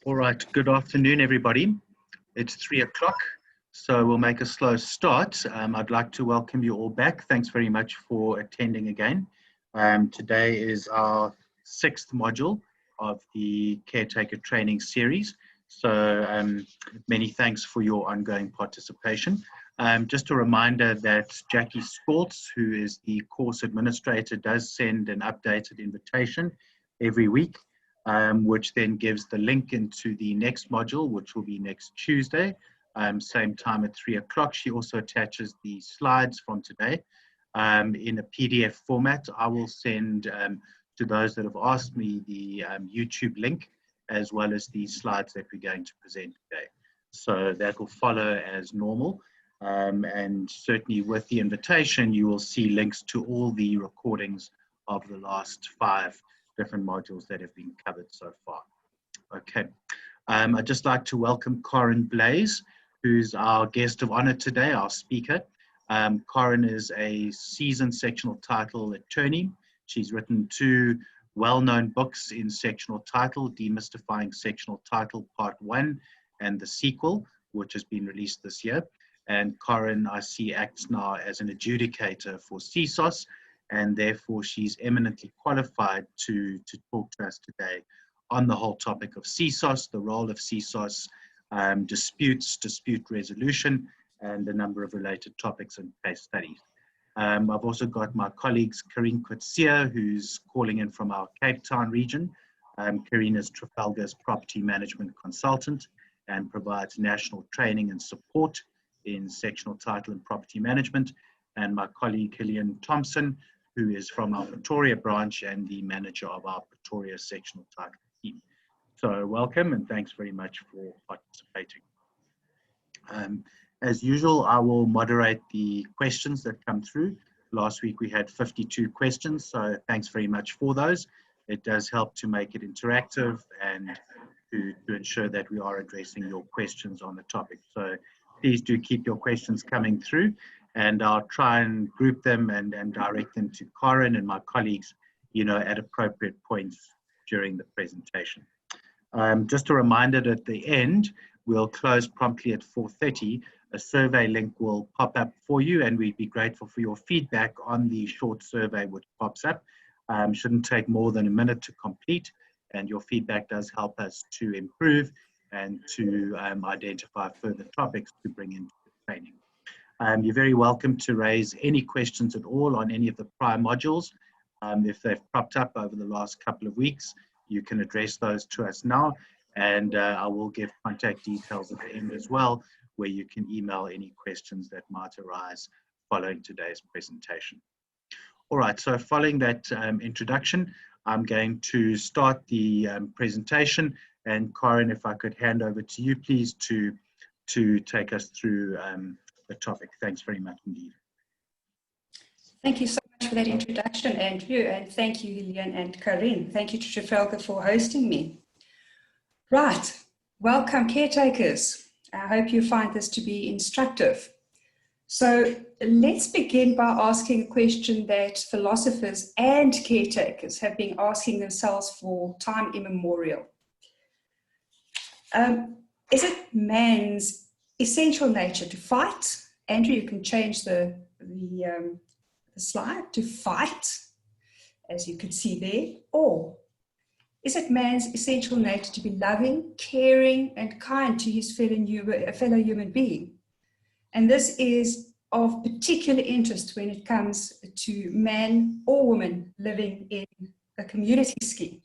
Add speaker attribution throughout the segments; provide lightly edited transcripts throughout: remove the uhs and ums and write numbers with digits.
Speaker 1: All right, good afternoon, everybody. It's 3 o'clock, so we'll make a slow start. I'd like to welcome you all back. Thanks very much for attending again. Today is our 6th module of the Caretaker training series. So many thanks for your ongoing participation. Just a reminder that Jackie Skoltz, who is the course administrator, does send an updated invitation every week, which then gives the link into the next module, which will be next Tuesday, same time at 3 o'clock. She also attaches the slides from today in a PDF format. I will send to those that have asked me the YouTube link, as well as the slides that we're going to present today. So that will follow as normal. And certainly with the invitation, you will see links to all the recordings of the last 5 different modules that have been covered so far. Okay, I'd just like to welcome Corinne Blaze, who's our guest of honor today, our speaker. Corinne is a seasoned sectional title attorney. She's written 2 well-known books in sectional title, Demystifying Sectional Title Part 1 and the sequel, which has been released this year. And Corinne, I see, acts now as an adjudicator for CSOS, and therefore she's eminently qualified to talk to us today on the whole topic of CSOS, the role of CSOS, disputes, dispute resolution, and a number of related topics and case studies. I've also got my colleagues, Karine Kutsia, who's calling in from our Cape Town region. Karine is Trafalgar's property management consultant and provides national training and support in sectional title and property management. And my colleague, Hillian Thompson, who is from our Pretoria branch and the manager of our Pretoria sectional title team. So welcome and thanks very much for participating. As usual, I will moderate the questions that come through. Last week we had 52 questions, so thanks very much for those. It does help to make it interactive and to ensure that we are addressing your questions on the topic. So please do keep your questions coming through, and I'll try and group them and direct them to Corinne and my colleagues, at appropriate points during the presentation. Just a reminder that at the end, we'll close promptly at 4:30. A survey link will pop up for you, and we'd be grateful for your feedback on the short survey which pops up. Shouldn't take more than a minute to complete, and your feedback does help us to improve and to identify further topics to bring into the training. You're very welcome to raise any questions at all on any of the prior modules. If they've popped up over the last couple of weeks, you can address those to us now, and I will give contact details at the end as well, where you can email any questions that might arise following today's presentation. All right, so following that introduction, I'm going to start the presentation, and Corinne, if I could hand over to you, please, to take us through the topic. Thanks very much indeed.
Speaker 2: Thank you so much for that introduction, Andrew, and thank you, Hillian and Karine. Thank you to Trafalgar for hosting me. Right, welcome caretakers. I hope you find this to be instructive. So let's begin by asking a question that philosophers and caretakers have been asking themselves for time immemorial. Is it man's essential nature to fight? Andrew, you can change the slide to fight, as you can see there. Or is it man's essential nature to be loving, caring, and kind to his fellow human being? And this is of particular interest when it comes to man or woman living in a community scheme.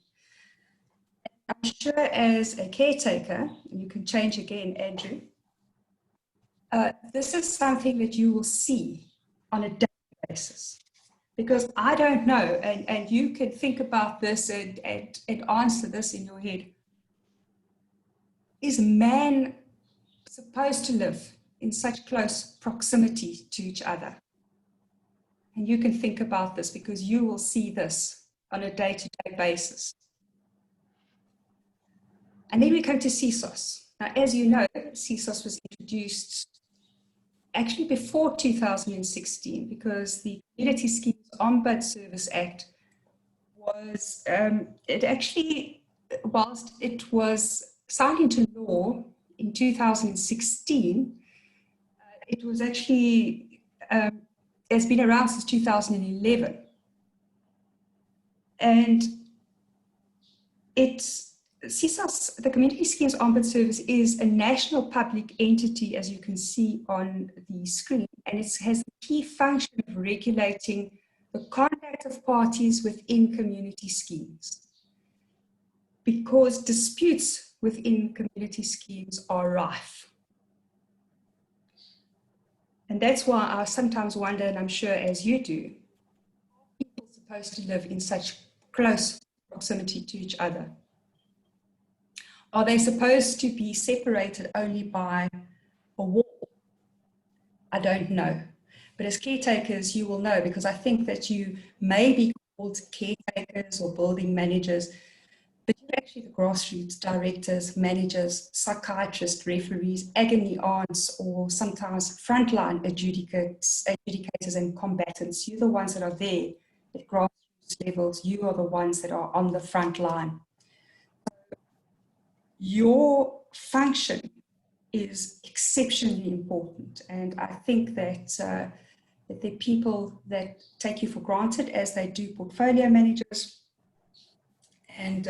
Speaker 2: I'm sure as a caretaker, and you can change again, Andrew, this is something that you will see on a daily basis. Because I don't know, and you can think about this and answer this in your head. Is man supposed to live in such close proximity to each other? And you can think about this because you will see this on a day-to-day basis. And then we come to CSOS. Now, as you know, CSOS was introduced actually before 2016, because the Community Schemes Ombud Service Act was, it actually, whilst it was signed into law in 2016. It was actually, it's been around since 2011. And CSOS, the Community Schemes Ombuds Service, is a national public entity, as you can see on the screen, and it has a key function of regulating the conduct of parties within community schemes. Because disputes within community schemes are rife. And that's why I sometimes wonder, and I'm sure as you do, are people supposed to live in such close proximity to each other? Are they supposed to be separated only by a wall? I don't know. But as caretakers, you will know, because I think that you may be called caretakers or building managers, but you're actually the grassroots directors, managers, psychiatrists, referees, agony aunts, or sometimes frontline adjudicators and combatants. You're the ones that are there at grassroots levels. You are the ones that are on the front line. Your function is exceptionally important, and I think that, that there are people that take you for granted, as they do portfolio managers. And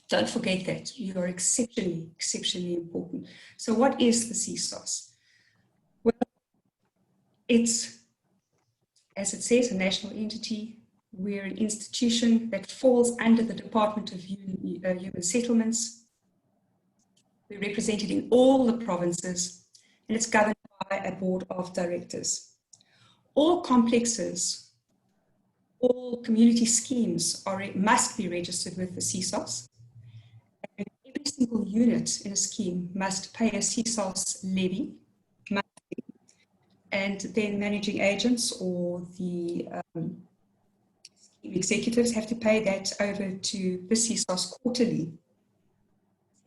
Speaker 2: don't forget that you are exceptionally, exceptionally important. So what is the CSOS? Well, it's, as it says, a national entity. We're an institution that falls under the Department of Human Settlements. We're represented in all the provinces, and it's governed by a board of directors. All complexes, all community schemes must be registered with the CSOS. And every single unit in a scheme must pay a CSOS levy monthly, and then managing agents or the scheme executives have to pay that over to the CSOS quarterly.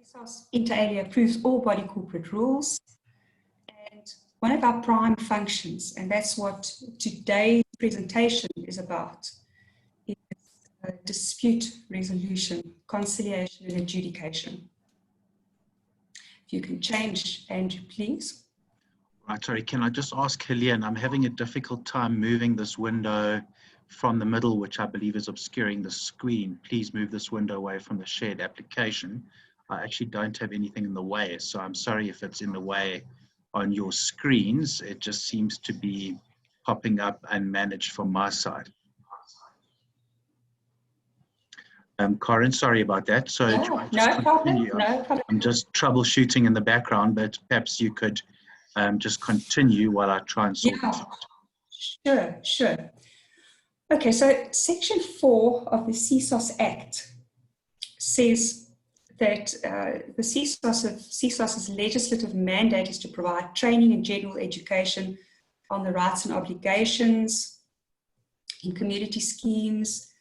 Speaker 2: CSOS inter alia approves all body corporate rules, and one of our prime functions, and that's what today's presentation is about, is dispute resolution, conciliation and adjudication. If you can change, Andrew, please.
Speaker 1: Right, sorry, can I just ask Helene, I'm having a difficult time moving this window from the middle, which I believe is obscuring the screen. Please move this window away from the shared application. I actually don't have anything in the way, so I'm sorry if it's in the way on your screens. It just seems to be popping up unmanaged from my side. Corinne, sorry about that. So
Speaker 2: no problem.
Speaker 1: I'm just troubleshooting in the background, but perhaps you could just continue while I try and sort this out.
Speaker 2: Sure. Okay, so Section 4 of the CSOS Act says that the CSOS's legislative mandate is to provide training and general education on the rights and obligations in community schemes,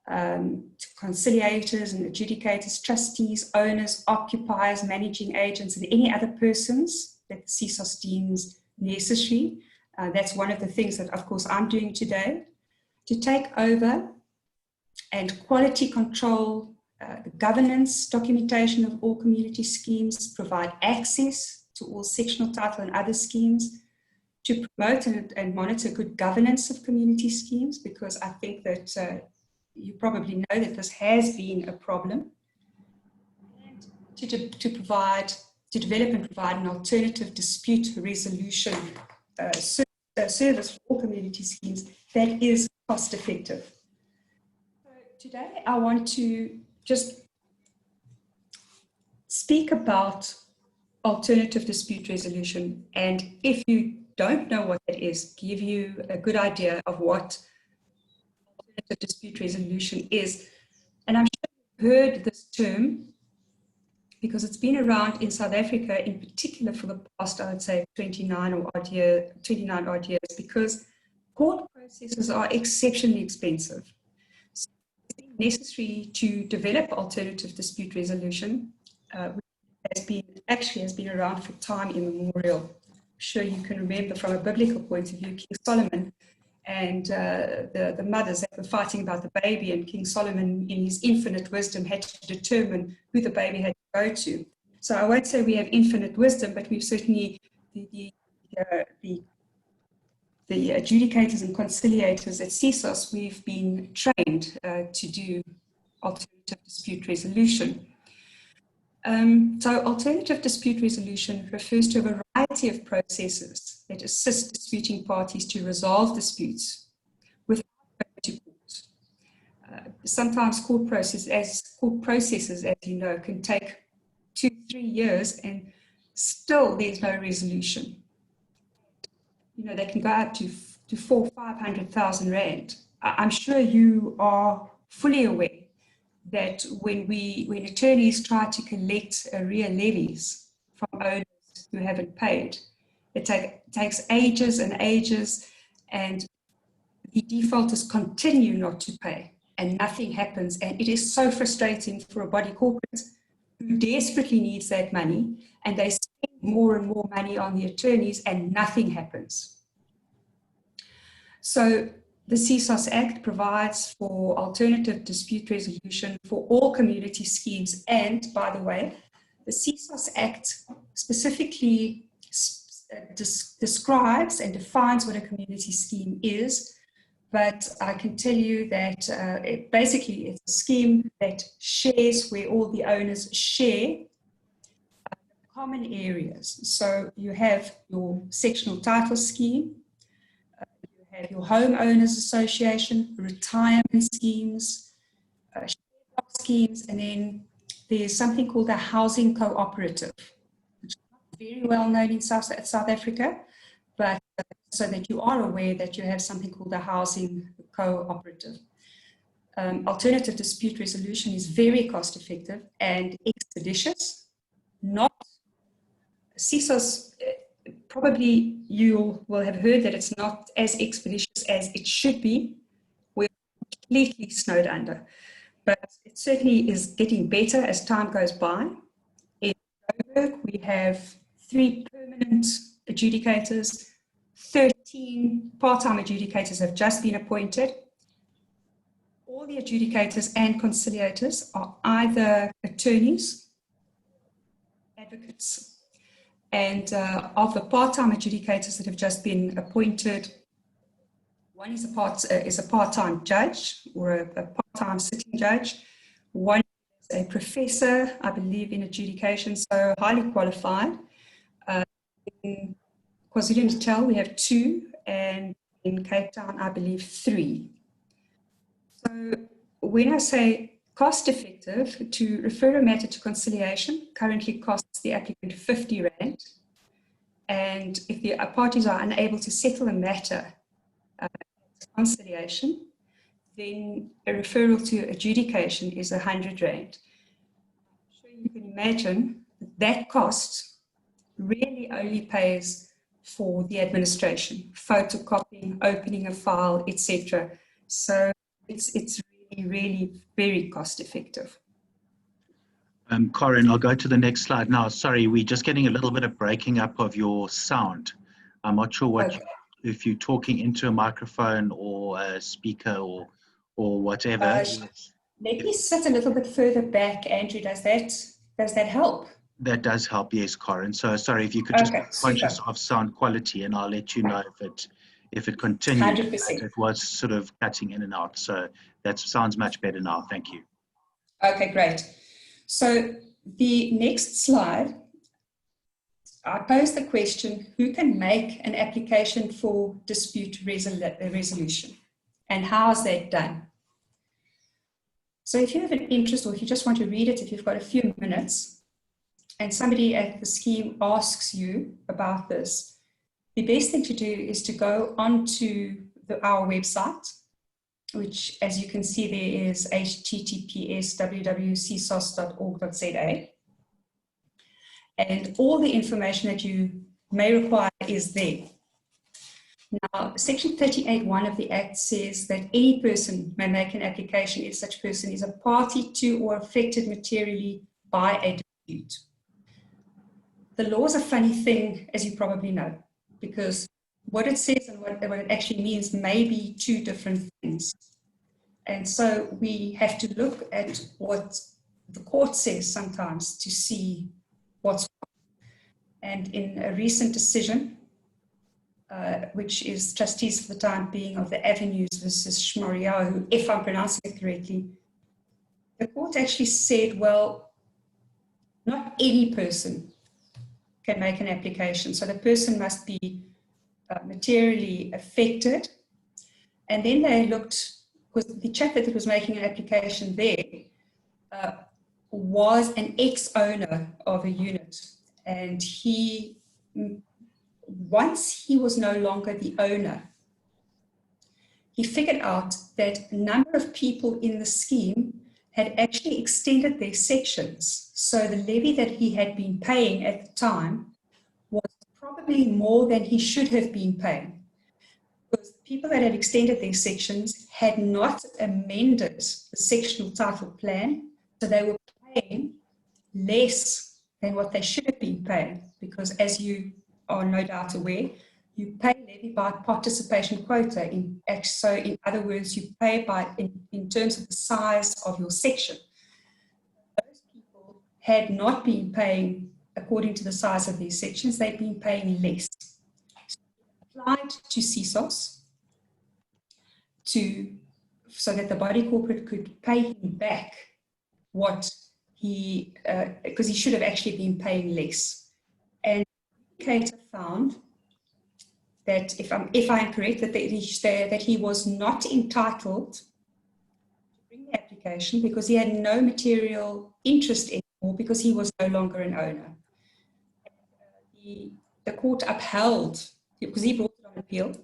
Speaker 2: to conciliators and adjudicators, trustees, owners, occupiers, managing agents, and any other persons that the CSOS deems necessary. That's one of the things that, of course, I'm doing today, to take over and quality control the governance, documentation of all community schemes, provide access to all sectional title and other schemes, to promote and monitor good governance of community schemes, because I think that you probably know that this has been a problem, and to develop and provide an alternative dispute resolution service for all community schemes that is cost effective. So today I want to just speak about alternative dispute resolution, and if you don't know what that is, give you a good idea of what alternative dispute resolution is. And I'm sure you've heard this term because it's been around in South Africa in particular for the past, I would say, 29 odd years, because court processes are exceptionally expensive. So it's been necessary to develop alternative dispute resolution, which has been around for time immemorial. I'm sure you can remember from a biblical point of view, King Solomon and the mothers that were fighting about the baby, and King Solomon, in his infinite wisdom, had to determine who the baby had to go to. So I won't say we have infinite wisdom, but we've certainly, the adjudicators and conciliators at CSOS, we've been trained to do alternative dispute resolution. So alternative dispute resolution refers to a variety of processes that assist disputing parties to resolve disputes without going to court. Sometimes court processes, as you know, can take 2-3 years and still there's no resolution. You know, they can go up to 400,000-500,000 rand. I'm sure you are fully aware that when attorneys try to collect arrear levies from owners who haven't paid, it takes ages and ages, and the defaulters continue not to pay and nothing happens. And it is so frustrating for a body corporate who desperately needs that money, and they spend more and more money on the attorneys and nothing happens. So the CSOS Act provides for alternative dispute resolution for all community schemes. And by the way, the CSOS Act specifically describes and defines what a community scheme is. But I can tell you that basically it's a scheme that shares where all the owners share common areas. So you have your sectional title scheme, your homeowners association, retirement schemes, schemes, and then there's something called a housing cooperative, which is not very well known in South Africa, but so that you are aware that you have something called a housing cooperative. Alternative dispute resolution is very cost effective and expeditious. Not CSOS. Probably you will have heard that it's not as expeditious as it should be. We're completely snowed under, but it certainly is getting better as time goes by. In Joburg, we have 3 permanent adjudicators, 13 part-time adjudicators have just been appointed. All the adjudicators and conciliators are either attorneys, advocates. And of the part-time adjudicators that have just been appointed, one is a part-time judge or a part-time sitting judge. One is a professor, I believe, in adjudication, so highly qualified. In KwaZulu-Natal, we have 2, and in Cape Town, I believe 3. So when I say cost-effective, to refer a matter to conciliation currently costs the applicant 50 Rand. And if the parties are unable to settle a matter conciliation, then a referral to adjudication is 100 Rand. I'm sure you can imagine that cost really only pays for the administration, photocopying, opening a file, etc. So it's really very cost effective.
Speaker 1: Corinne, I'll go to the next slide now. Sorry, we're just getting a little bit of breaking up of your sound. I'm not sure what if you're talking into a microphone or a speaker or whatever.
Speaker 2: Let me sit a little bit further back, Andrew. Does that help?
Speaker 1: That does help, yes, Corinne. So sorry, if you could just be conscious of sound quality, and I'll let you know if it continues.
Speaker 2: 100%.
Speaker 1: It was sort of cutting in and out, so that sounds much better now. Thank you.
Speaker 2: Okay, great. So the next slide, I pose the question, who can make an application for dispute resolution, and how is that done? So if you have an interest, or if you just want to read it, if you've got a few minutes, and somebody at the scheme asks you about this, the best thing to do is to go onto our website, which, as you can see, there is https://www.csos.org.za. And all the information that you may require is there. Now, Section 38(1) of the Act says that any person may make an application if such person is a party to or affected materially by a dispute. The law is a funny thing, as you probably know, because what it says and what it actually means may be two different things. And so we have to look at what the court says sometimes to see what's wrong. And in a recent decision, which is trustees for the time being of the Avenues versus Shmoriahu, if I'm pronouncing it correctly, the court actually said, well, not any person can make an application. So the person must be materially affected. And then they looked, because the chap that was making an application there was an ex-owner of a unit. And he, once he was no longer the owner, he figured out that a number of people in the scheme had actually extended their sections. So the levy that he had been paying at the time was probably more than he should have been paying. Because the people that had extended their sections had not amended the sectional title plan, so they were paying less than what they should have been paying. Because as you are no doubt aware, you pay levy by participation quota. So in other words, you pay by in terms of the size of your section. Those people had not been paying according to the size of their sections, they'd been paying less. So applied to CSOS so that the body corporate could pay him back what he, because he should have actually been paying less. And the adjudicator found that if I am correct, that he was not entitled to bring the application because he had no material interest anymore because he was no longer an owner. The court upheld, because he brought it on appeal.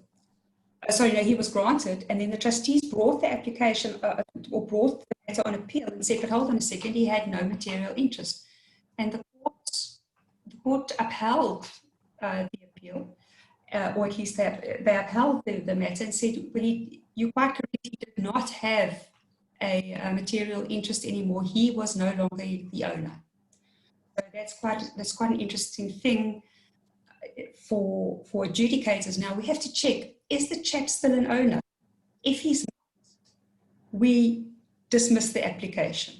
Speaker 2: He was granted, and then the trustees brought the application or brought the matter on appeal and said, but hold on a second, he had no material interest. And the court upheld the appeal. Or at least they upheld the matter and said, well, you quite correct, he did not have a material interest anymore. He was no longer the owner. So that's quite an interesting thing for adjudicators. Now we have to check, is the chap still an owner? If he's not, we dismiss the application.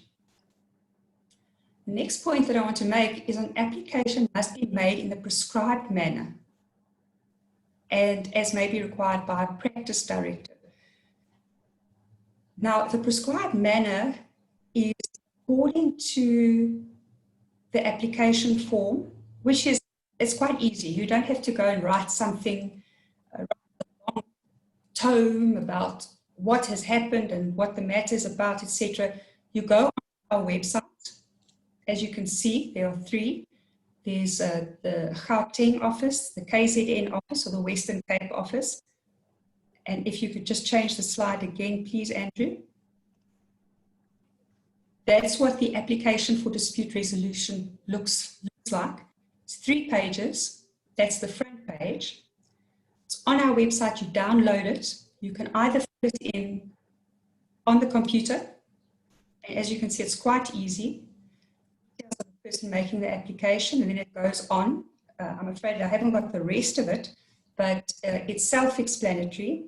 Speaker 2: The next point that I want to make is an application must be made in the prescribed manner and as may be required by a practice directive. Now, the prescribed manner is according to the application form, which is, it's quite easy. You don't have to go and write something, write a long tome about what has happened and what the matter is about, etc. You go on our website. As you can see, there are three. There's the Gauteng office, the KZN office, or the Western Cape office. And if you could just change the slide again, please, Andrew. That's what the application for dispute resolution looks like. It's 3 pages. That's the front page. It's on our website. You download it. You can either fill it in on the computer. And as you can see, it's quite easy. The person making the application, and then it goes on. I'm afraid I haven't got the rest of it, but it's self-explanatory.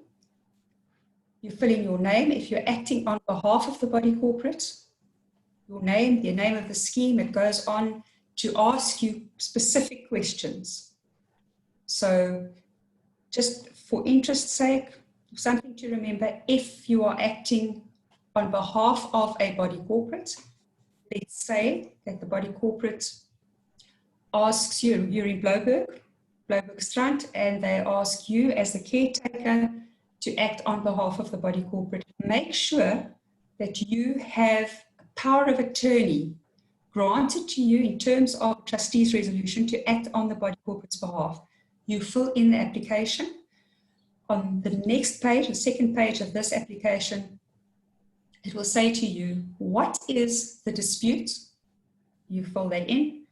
Speaker 2: You fill in your name. If you're acting on behalf of the body corporate, your name, the name of the scheme, it goes on to ask you specific questions. So just for interest's sake, something to remember, if you are acting on behalf of a body corporate, let's say that the body corporate asks you, you're in Bloubergstrand, and they ask you as the caretaker to act on behalf of the body corporate. Make sure that you have power of attorney granted to you in terms of trustees' resolution to act on the body corporate's behalf. You fill in the application. On the next page, the second page of this application, it will say to you, what is the dispute? You fill that in.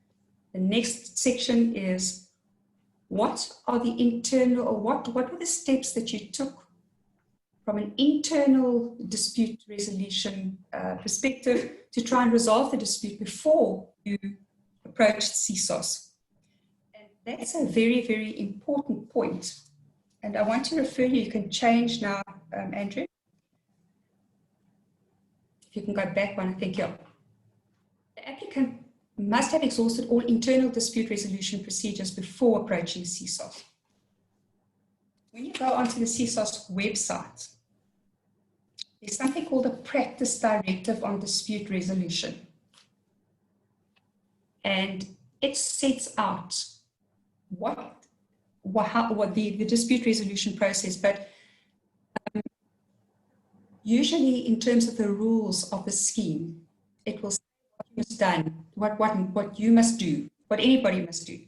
Speaker 2: The next section is, what are the internal, or what were the steps that you took from an internal dispute resolution perspective to try and resolve the dispute before you approached CSOS? And that's a very, very important point. And I want to refer you can change now, Andrew. If you can go back one, I think, yeah. The applicant must have exhausted all internal dispute resolution procedures before approaching CSOS. When you go onto the CSOS website, there's something called a practice directive on dispute resolution. And it sets out what the dispute resolution process, but usually in terms of the rules of the scheme, it will say what you must done, what you must do, what anybody must do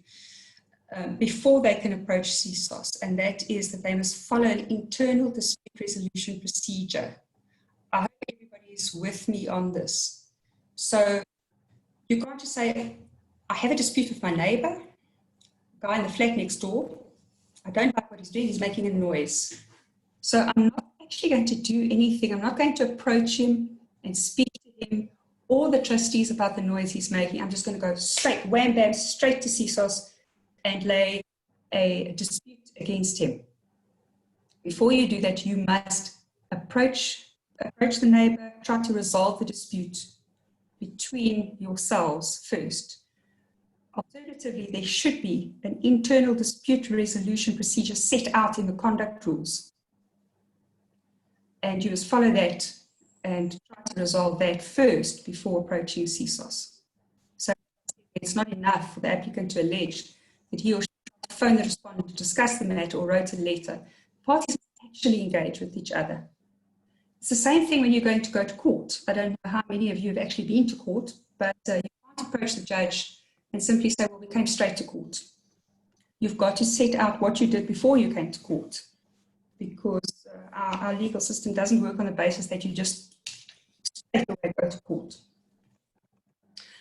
Speaker 2: before they can approach CSOS, and that is that they must follow an internal dispute resolution procedure. I hope everybody is with me on this. So you can't just say, I have a dispute with my neighbor, guy in the flat next door. I don't like what he's doing, he's making a noise. So I'm not actually going to do anything. I'm not going to approach him and speak to him or the trustees about the noise he's making. I'm just going to go straight, wham, bam, straight to CSOS and lay a dispute against him. Before you do that, you must approach the neighbor, try to resolve the dispute between yourselves first. Alternatively, there should be an internal dispute resolution procedure set out in the conduct rules. And you must follow that and try to resolve that first before approaching CSOS. So it's not enough for the applicant to allege that he or she phoned the respondent to discuss the matter or wrote a letter. Parties must actually engage with each other. It's the same thing when you're going to go to court. I don't know how many of you have actually been to court, but you can't approach the judge and simply say, well, we came straight to court. You've got to set out what you did before you came to court, because our legal system doesn't work on the basis that you just straight away go to court.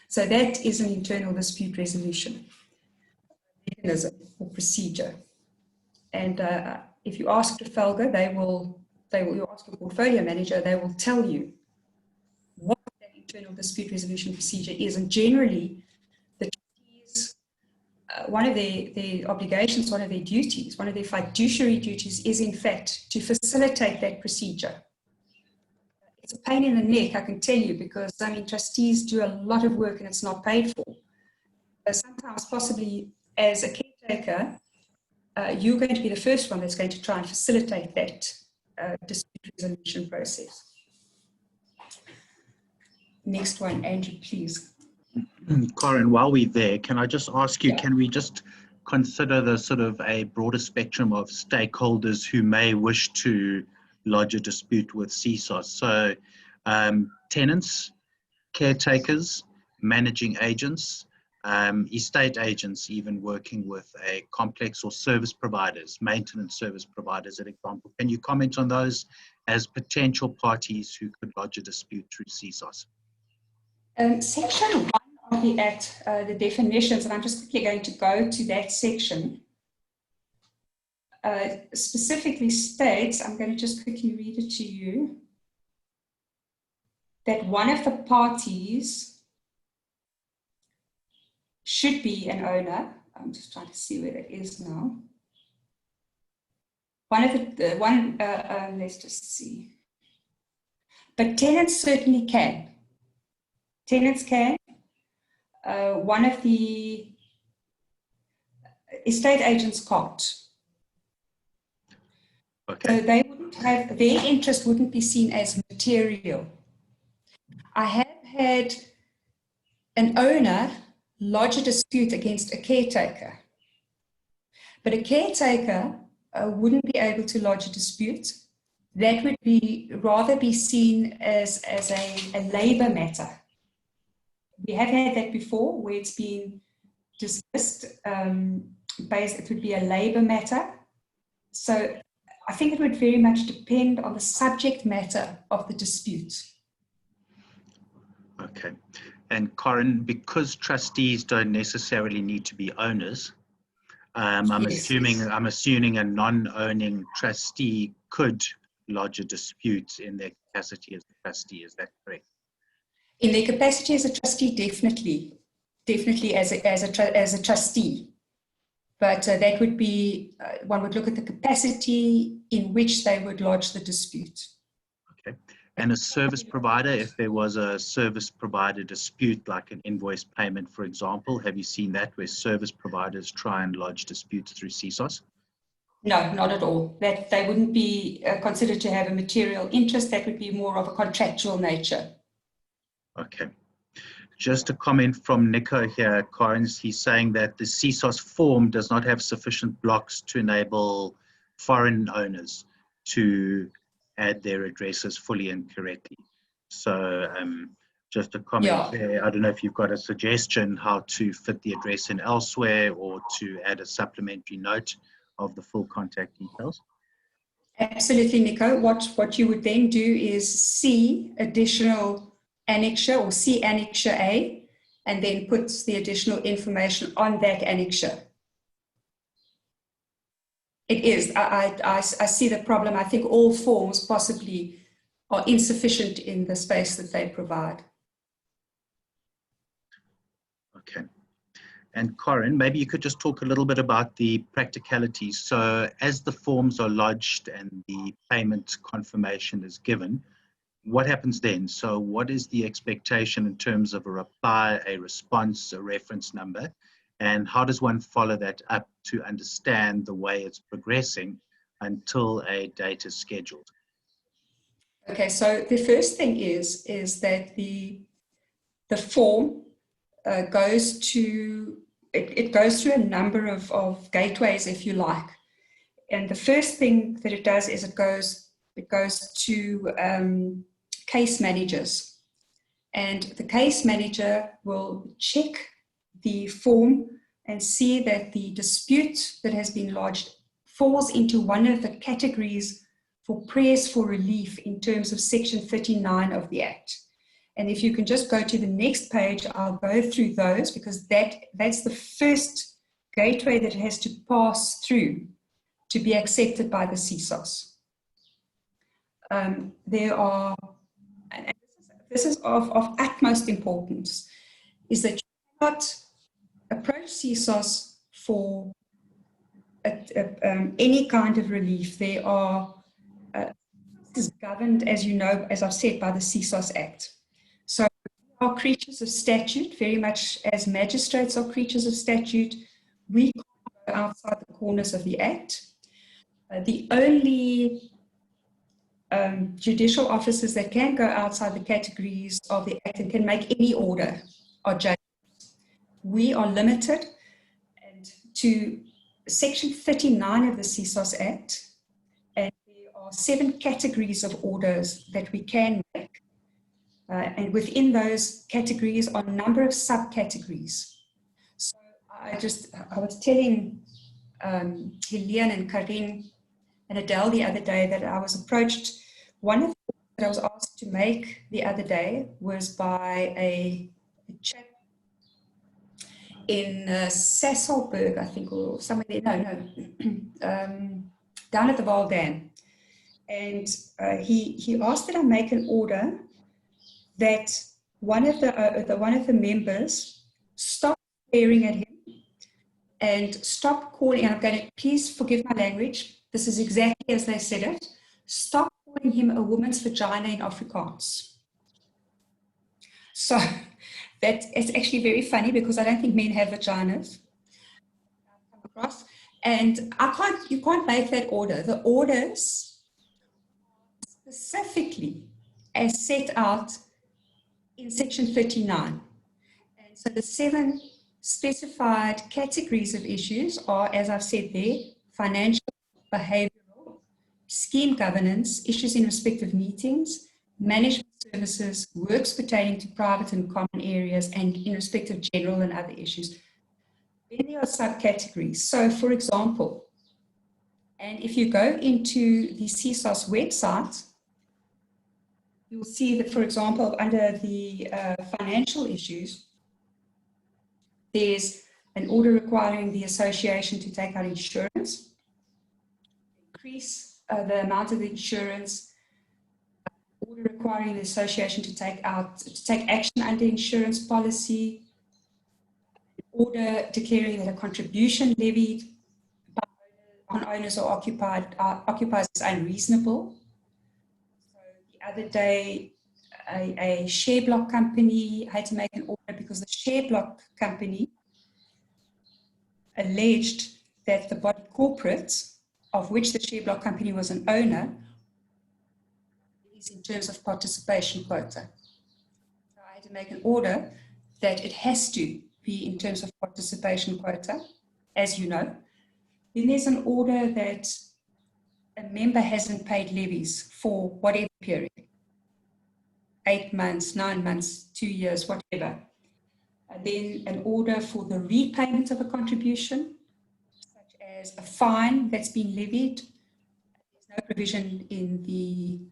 Speaker 2: So that is an internal dispute resolution mechanism or procedure. And if you ask Trafalgar, you ask a portfolio manager, they will tell you what that internal dispute resolution procedure is. And generally, the trustees, one of their obligations, one of their duties, one of their fiduciary duties is, in fact, to facilitate that procedure. It's a pain in the neck, I can tell you, because, I mean, trustees do a lot of work and it's not paid for. Sometimes, possibly, as a caretaker, you're going to be the first one that's going to try and facilitate that dispute resolution process. Next one, Andrew, please.
Speaker 1: Corinne, while we're there, can I just ask you, can we just consider the sort of a broader spectrum of stakeholders who may wish to lodge a dispute with CSOS? So tenants, caretakers, managing agents, estate agents, even working with a complex, or service providers, maintenance service providers, an example. Can you comment on those as potential parties who could lodge a dispute through CSOS?
Speaker 2: Section 1 of the Act, the definitions, and I'm just quickly going to go to that section, specifically states, I'm going to just quickly read it to you, that one of the parties should be an owner. I'm just trying to see where that is now. Let's just see. But tenants certainly can. Tenants can. One of the estate agents can't.
Speaker 1: Okay.
Speaker 2: So they wouldn't have, their interest wouldn't be seen as material. I have had an owner lodge a dispute against a caretaker, but a caretaker wouldn't be able to lodge a dispute. That would rather be seen as a labour matter. We have had that before, where it's been dismissed. It would be a labour matter. So I think it would very much depend on the subject matter of the dispute.
Speaker 1: Okay. And Corinne, because trustees don't necessarily need to be owners, I'm assuming a non-owning trustee could lodge a dispute in their capacity as a trustee. Is that correct?
Speaker 2: In their capacity as a trustee, definitely as a trustee. But that would be, one would look at the capacity in which they would lodge the dispute.
Speaker 1: Okay. And a service provider, if there was a service provider dispute, like an invoice payment, for example, have you seen that where service providers try and lodge disputes through CSOS?
Speaker 2: No, not at all. That they wouldn't be considered to have a material interest. That would be more of a contractual nature.
Speaker 1: Okay. Just a comment from Nico here, Corrins. He's saying that the CSOS form does not have sufficient blocks to enable foreign owners to add their addresses fully and correctly. So just a comment there. I don't know if you've got a suggestion how to fit the address in elsewhere or to add a supplementary note of the full contact details.
Speaker 2: Absolutely, Nico. What you would then do is see additional annexure or see annexure A, and then put the additional information on that annexure. It is. I see the problem. I think all forms possibly are insufficient in the space that they provide.
Speaker 1: Okay. And Corinne, maybe you could just talk a little bit about the practicalities. So as the forms are lodged and the payment confirmation is given, what happens then? So what is the expectation in terms of a reply, a response, a reference number? And how does one follow that up to understand the way it's progressing until a date is scheduled?
Speaker 2: Okay, so the first thing is that the form goes to, it goes through a number of gateways, if you like. And the first thing that it does is it goes to case managers. And the case manager will check the form and see that the dispute that has been lodged falls into one of the categories for prayers for relief in terms of Section 39 of the Act. And if you can just go to the next page, I'll go through those, because that's the first gateway that has to pass through to be accepted by the CSOS. There are, and this is of utmost importance, is that you cannot approach CSOS for any kind of relief. There are, this is governed, as you know, as I've said, by the CSOS Act. So we are creatures of statute, very much as magistrates are creatures of statute. We can't go outside the corners of the Act. The only judicial officers that can go outside the categories of the Act and can make any order are judges. We are limited to Section 39 of the CSOS Act, and there are 7 categories of orders that we can make. And within those categories are a number of subcategories. So I was telling Helene and Karin and Adele the other day that I was approached. One of the things that I was asked to make the other day was by a chap in Sasselberg, I think, or somewhere there. No, down at the Val Dam. And he asked that I make an order that one of the members stop staring at him and stop calling, and I'm going to, please forgive my language, this is exactly as they said it, stop calling him a woman's vagina in Afrikaans. So it's actually very funny, because I don't think men have vaginas. And you can't make that order. The orders specifically as set out in Section 39. And so the 7 specified categories of issues are, as I've said there, financial, behavioral, scheme governance, issues in respect of meetings, management services, works pertaining to private and common areas, and in respect of general and other issues. Then there are subcategories. So, for example, and if you go into the CSOS website, you'll see that, for example, under the financial issues, there's an order requiring the association to take out insurance, increase the amount of the insurance, order requiring the association to take action under insurance policy, order declaring that a contribution levied on owners or occupiers is unreasonable. So the other day, a share block company had to make an order because the share block company alleged that the body corporate, of which the share block company was an owner, is in terms of participation quota. So I had to make an order that it has to be in terms of participation quota, as you know. Then there's an order that a member hasn't paid levies for whatever period, 8 months, 9 months, 2 years, whatever. And then an order for the repayment of a contribution, such as a fine that's been levied. There's no provision in the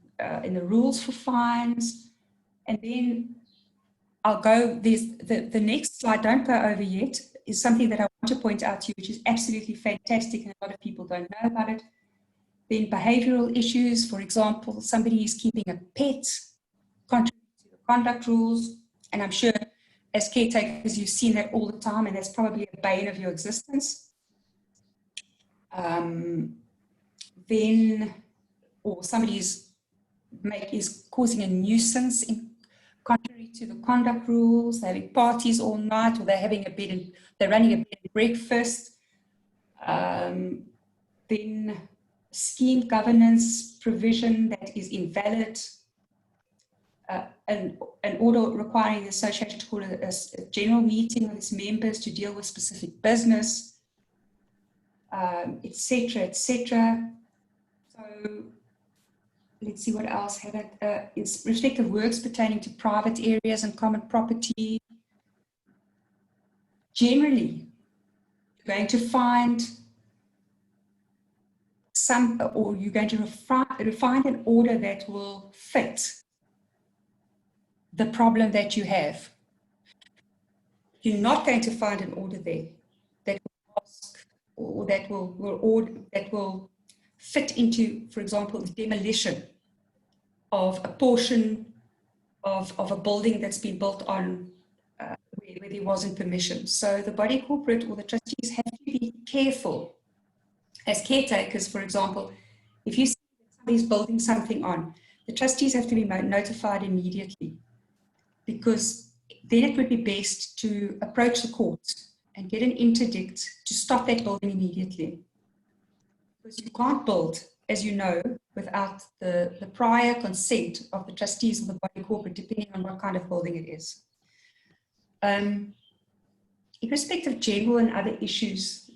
Speaker 2: rules for fines. And then I'll go, the next slide, don't go over yet, is something that I want to point out to you, which is absolutely fantastic, and a lot of people don't know about it. Then behavioral issues, for example, somebody is keeping a pet, contrary to the conduct rules, and I'm sure as caretakers you've seen that all the time, and that's probably a bane of your existence. Then, or somebody is causing a nuisance contrary to the conduct rules, they're having parties all night, or they're having they're running a bed and breakfast. Then scheme governance provision that is invalid, an order requiring the association to call a general meeting with its members to deal with specific business, etc., etc. So let's see what else had it. In respect of works pertaining to private areas and common property, generally, you're going to find you're going to find an order that will fit the problem that you have. You're not going to find an order there that will ask, or that will fit into, for example, the demolition of a portion of a building that's been built on where there wasn't permission. So the body corporate or the trustees have to be careful. As caretakers, for example, if you see that somebody's building something on, the trustees have to be notified immediately, because then it would be best to approach the court and get an interdict to stop that building immediately. Because you can't build, as you know, without the prior consent of the trustees of the body corporate, depending on what kind of building it is. In respect of general and other issues,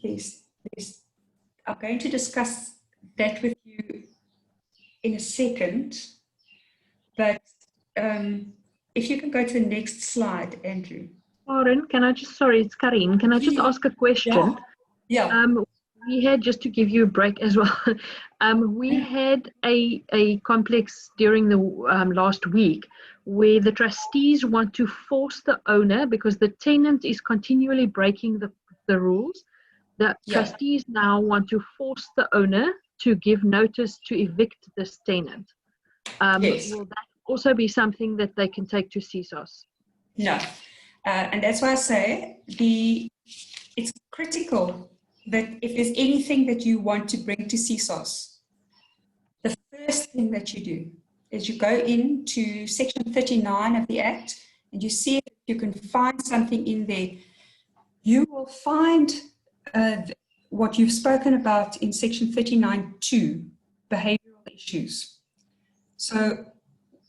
Speaker 2: I'm going to discuss that with you in a second, but if you can go to the next slide, Andrew.
Speaker 3: Lauren, can I just, sorry, it's Karin, can I just ask a question?
Speaker 2: Yeah.
Speaker 3: We had, just to give you a break as well, we had a complex during the last week where the trustees want to force the owner, because the tenant is continually breaking the rules. The trustees now want to force the owner to give notice to evict this tenant.
Speaker 2: Yes.
Speaker 3: Will that also be something that they can take to CSOS?
Speaker 2: No. And that's why I say it's critical that if there's anything that you want to bring to CSOS, the first thing that you do is you go into Section 39 of the Act and you see if you can find something in there. You will find what you've spoken about in Section 39(2), behavioral issues. So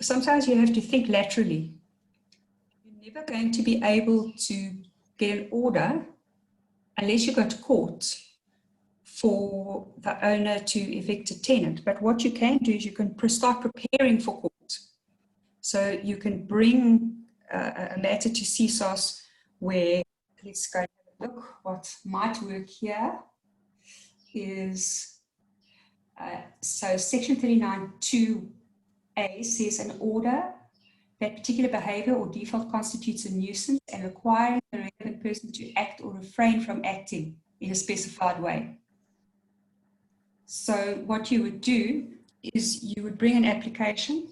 Speaker 2: sometimes you have to think laterally. You're never going to be able to get an order unless you go to court for the owner to evict a tenant. But what you can do is you can start preparing for court. So you can bring a matter to CSOS where, let's go and have a look. What might work here is, so Section 39(2)A says an order that particular behavior or default constitutes a nuisance and requiring the relevant person to act or refrain from acting in a specified way. So what you would do is you would bring an application,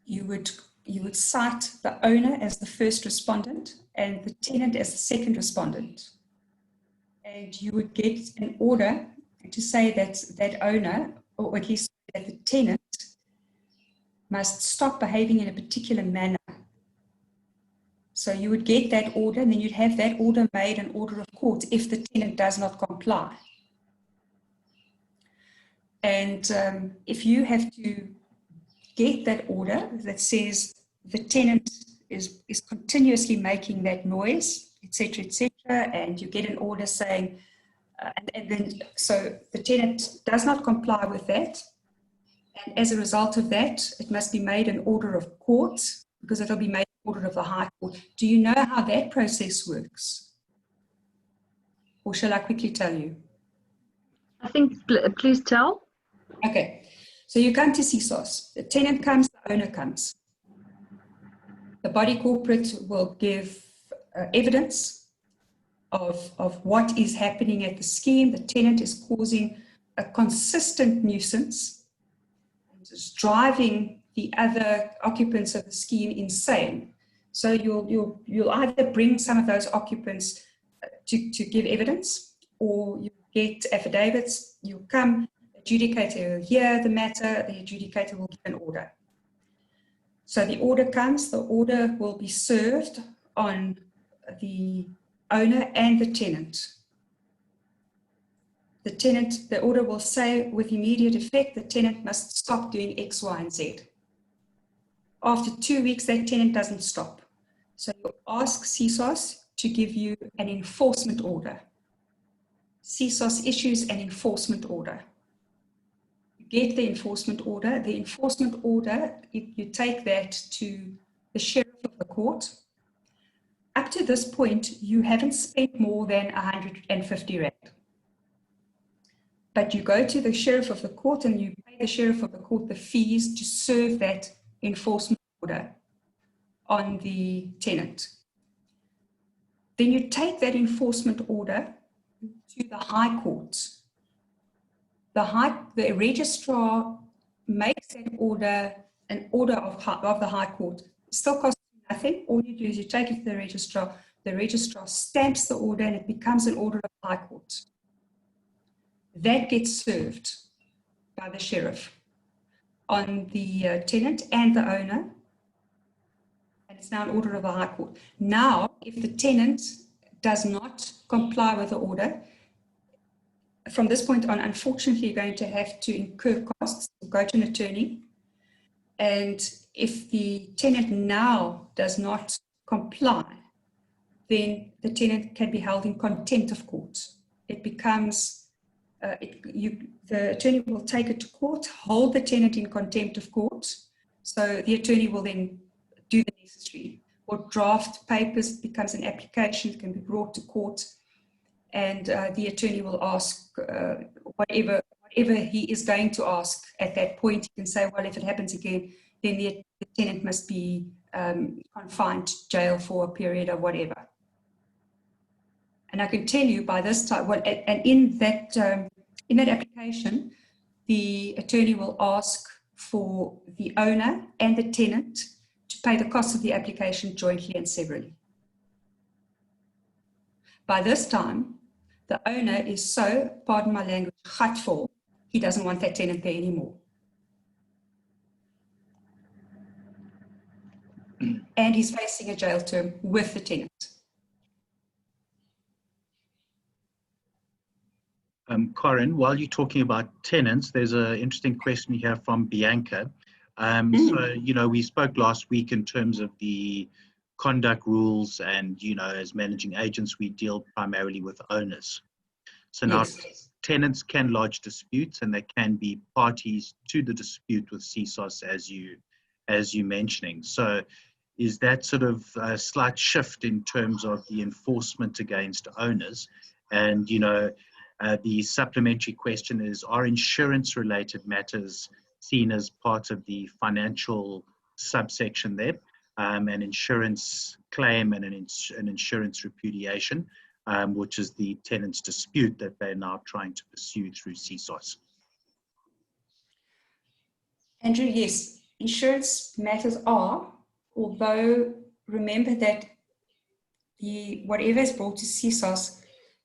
Speaker 2: you would you would cite the owner as the first respondent and the tenant as the second respondent. And you would get an order to say that that owner, or at least that the tenant, must stop behaving in a particular manner. So you would get that order, and then you'd have that order made an order of court if the tenant does not comply. And if you have to get that order that says the tenant is continuously making that noise, etc., and you get an order saying, and then so the tenant does not comply with that, and as a result of that, it must be made an order of court, because it'll be made an order of the High Court. Do you know how that process works? Or shall I quickly tell you?
Speaker 3: I think, please tell.
Speaker 2: Okay, so you come to CSOS. The tenant comes, the owner comes. The body corporate will give evidence of what is happening at the scheme. The tenant is causing a consistent nuisance. It's driving the other occupants of the scheme insane. So you'll either bring some of those occupants to give evidence, or you get affidavits. You come, adjudicator will hear the matter, the adjudicator will give an order. So the order comes, the order will be served on the owner and the tenant. The order will say with immediate effect, the tenant must stop doing X, Y, and Z. After 2 weeks, that tenant doesn't stop. So you ask CSOS to give you an enforcement order. CSOS issues an enforcement order. You get the enforcement order. The enforcement order, you take that to the sheriff of the court. Up to this point, you haven't spent more than 150 Rand. But you go to the sheriff of the court and you pay the sheriff of the court the fees to serve that enforcement order on the tenant. Then you take that enforcement order to the High Court. The registrar makes that order an order of the High Court. It still costs you nothing. All you do is you take it to the registrar stamps the order, and it becomes an order of the High Court. That gets served by the sheriff on the tenant and the owner, and it's now an order of the High Court. Now, if the tenant does not comply with the order, from this point on, unfortunately, you're going to have to incur costs, go to an attorney, and if the tenant now does not comply, then the tenant can be held in contempt of court. It becomes the attorney will take it to court, hold the tenant in contempt of court. So the attorney will then do the necessary, or draft papers, becomes an application, it can be brought to court, and the attorney will ask whatever he is going to ask at that point. He can say, well, if it happens again, then the tenant must be confined to jail for a period of whatever. And I can tell you by this time, well, and in that application, the attorney will ask for the owner and the tenant to pay the cost of the application jointly and severally. By this time, the owner is so, pardon my language, gatvol, he doesn't want that tenant there anymore. And he's facing a jail term with the tenant.
Speaker 1: Corinne, while you're talking about tenants, there's an interesting question here from Bianca. So, we spoke last week in terms of the conduct rules, and, as managing agents, we deal primarily with owners. So now tenants can lodge disputes, and they can be parties to the dispute with CSOS, as you mentioning. So is that sort of a slight shift in terms of the enforcement against owners? And, the supplementary question is, are insurance-related matters seen as part of the financial subsection there, an insurance claim and an insurance repudiation, which is the tenant's dispute that they're now trying to pursue through CSOS?
Speaker 2: Andrew, yes, insurance matters are although remember that whatever is brought to CSOS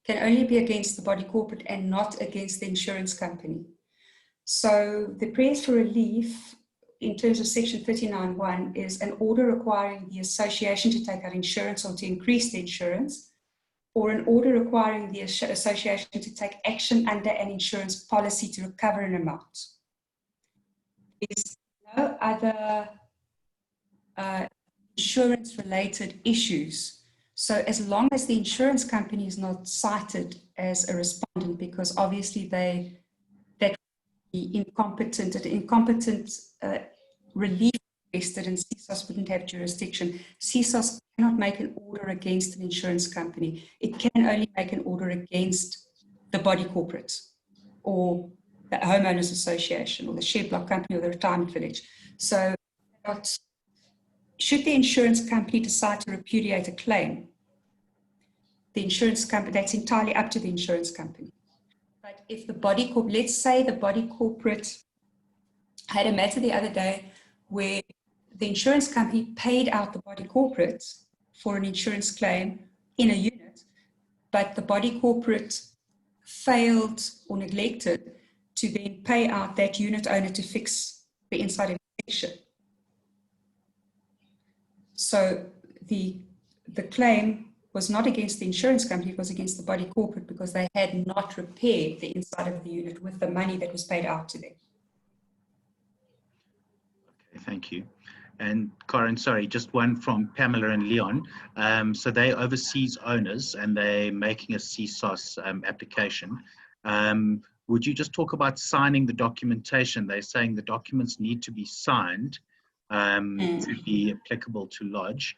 Speaker 2: can only be against the body corporate and not against the insurance company. So the prayers for relief in terms of section 39.1 is an order requiring the association to take out insurance or to increase the insurance, or an order requiring the association to take action under an insurance policy to recover an amount. There's no other insurance-related issues. So as long as the insurance company is not cited as a respondent, because obviously that would be incompetent, relief requested, and CSOS wouldn't have jurisdiction. CSOS cannot make an order against an insurance company. It can only make an order against the body corporate or the homeowners association or the share block company or the retirement village. So should the insurance company decide to repudiate a claim, the insurance company, that's entirely up to the insurance company. But if the body corporate, let's say the body corporate, I had a matter the other day where the insurance company paid out the body corporate for an insurance claim in a unit, but the body corporate failed or neglected to then pay out that unit owner to fix the inside of the section. So the claim was not against the insurance company, it was against the body corporate because they had not repaired the inside of the unit with the money that was paid out to them.
Speaker 1: Okay, thank you. And Corinne, sorry, just one from Pamela and Leon. So they overseas owners and they're making a CSOS application. Would you just talk about signing the documentation? They're saying the documents need to be signed to be applicable to lodge.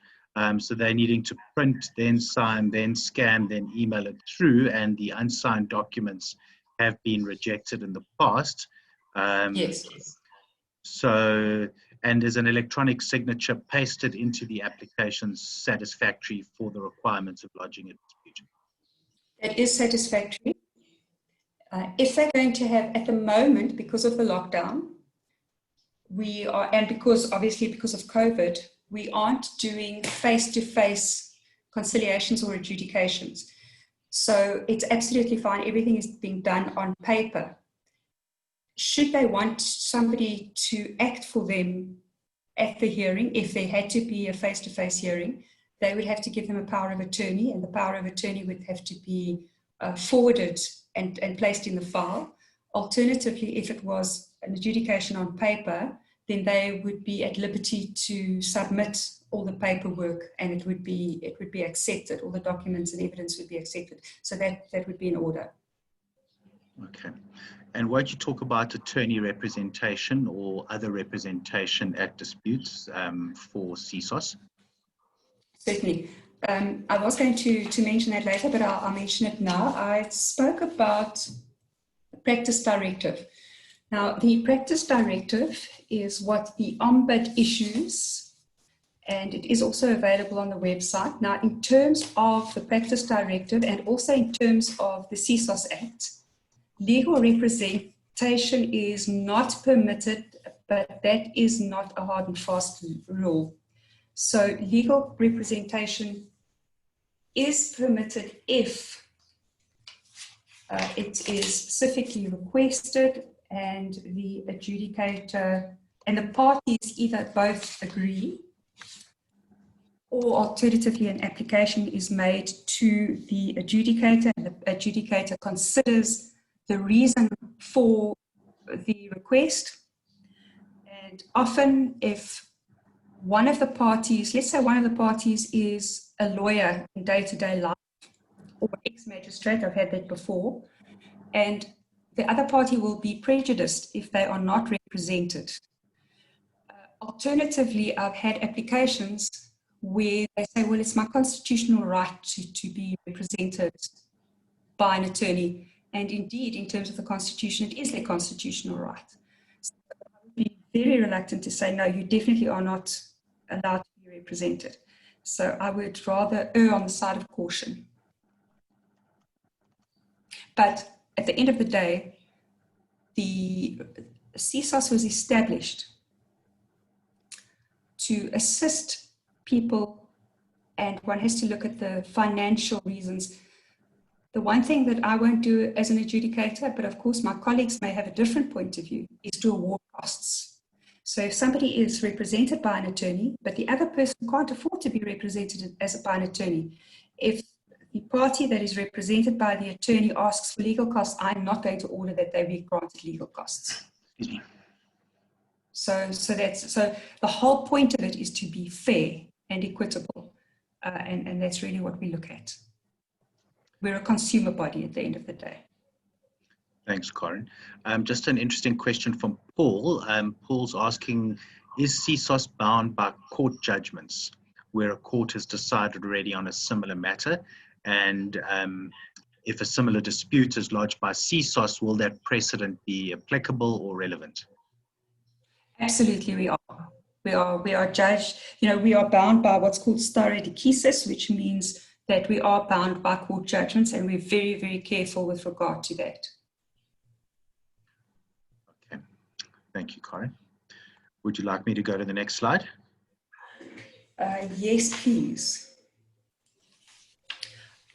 Speaker 1: So they're needing to print, then sign, then scan, then email it through, and the unsigned documents have been rejected in the past.
Speaker 2: Yes.
Speaker 1: So, and is an electronic signature pasted into the application satisfactory for the requirements of lodging a dispute?
Speaker 2: That is satisfactory. If they're going to have, at the moment, because of the lockdown, we are, and because obviously because of COVID, we aren't doing face-to-face conciliations or adjudications. So it's absolutely fine. Everything is being done on paper. Should they want somebody to act for them at the hearing, if there had to be a face-to-face hearing, they would have to give them a power of attorney, and the power of attorney would have to be forwarded and placed in the file. Alternatively, if it was an adjudication on paper, then they would be at liberty to submit all the paperwork, and it would be accepted. All the documents and evidence would be accepted. So that would be in order.
Speaker 1: Okay. And won't you talk about attorney representation or other representation at disputes for CSOS?
Speaker 2: Certainly. I was going to mention that later, but I'll mention it now. I spoke about the practice directive. Now, the practice directive is what the Ombud issues, and it is also available on the website. Now, in terms of the practice directive and also in terms of the CSOS Act, legal representation is not permitted, but that is not a hard and fast rule. So legal representation is permitted if it is specifically requested and the adjudicator and the parties either both agree, or alternatively an application is made to the adjudicator and the adjudicator considers the reason for the request. And often if one of the parties, let's say one of the parties is a lawyer in day-to-day life or ex-magistrate, I've had that before, and the other party will be prejudiced if they are not represented. Alternatively, I've had applications where they say, well, it's my constitutional right to be represented by an attorney. And indeed, in terms of the Constitution, it is their constitutional right. So I would be very reluctant to say, no, you definitely are not allowed to be represented. So I would rather err on the side of caution. But at the end of the day, the CSOS was established to assist people, and one has to look at the financial reasons. The one thing that I won't do as an adjudicator, but of course my colleagues may have a different point of view, is to award costs. So if somebody is represented by an attorney, but the other person can't afford to be represented by an attorney, if the party that is represented by the attorney asks for legal costs, I'm not going to order that they be granted legal costs.
Speaker 1: Excuse me.
Speaker 2: So the whole point of it is to be fair and equitable, and that's really what we look at. We're a consumer body at the end of the day.
Speaker 1: Thanks, Corinne. Just an interesting question from Paul. Paul's asking, is CSOS bound by court judgments where a court has decided already on a similar matter? And if a similar dispute is lodged by CSOS, will that precedent be applicable or relevant?
Speaker 2: Absolutely, we are. We are judged, we are bound by what's called stare decisis, which means that we are bound by court judgments, and we're very, very careful with regard to that.
Speaker 1: Okay, thank you, Corinne. Would you like me to go to the next slide?
Speaker 2: Yes, please.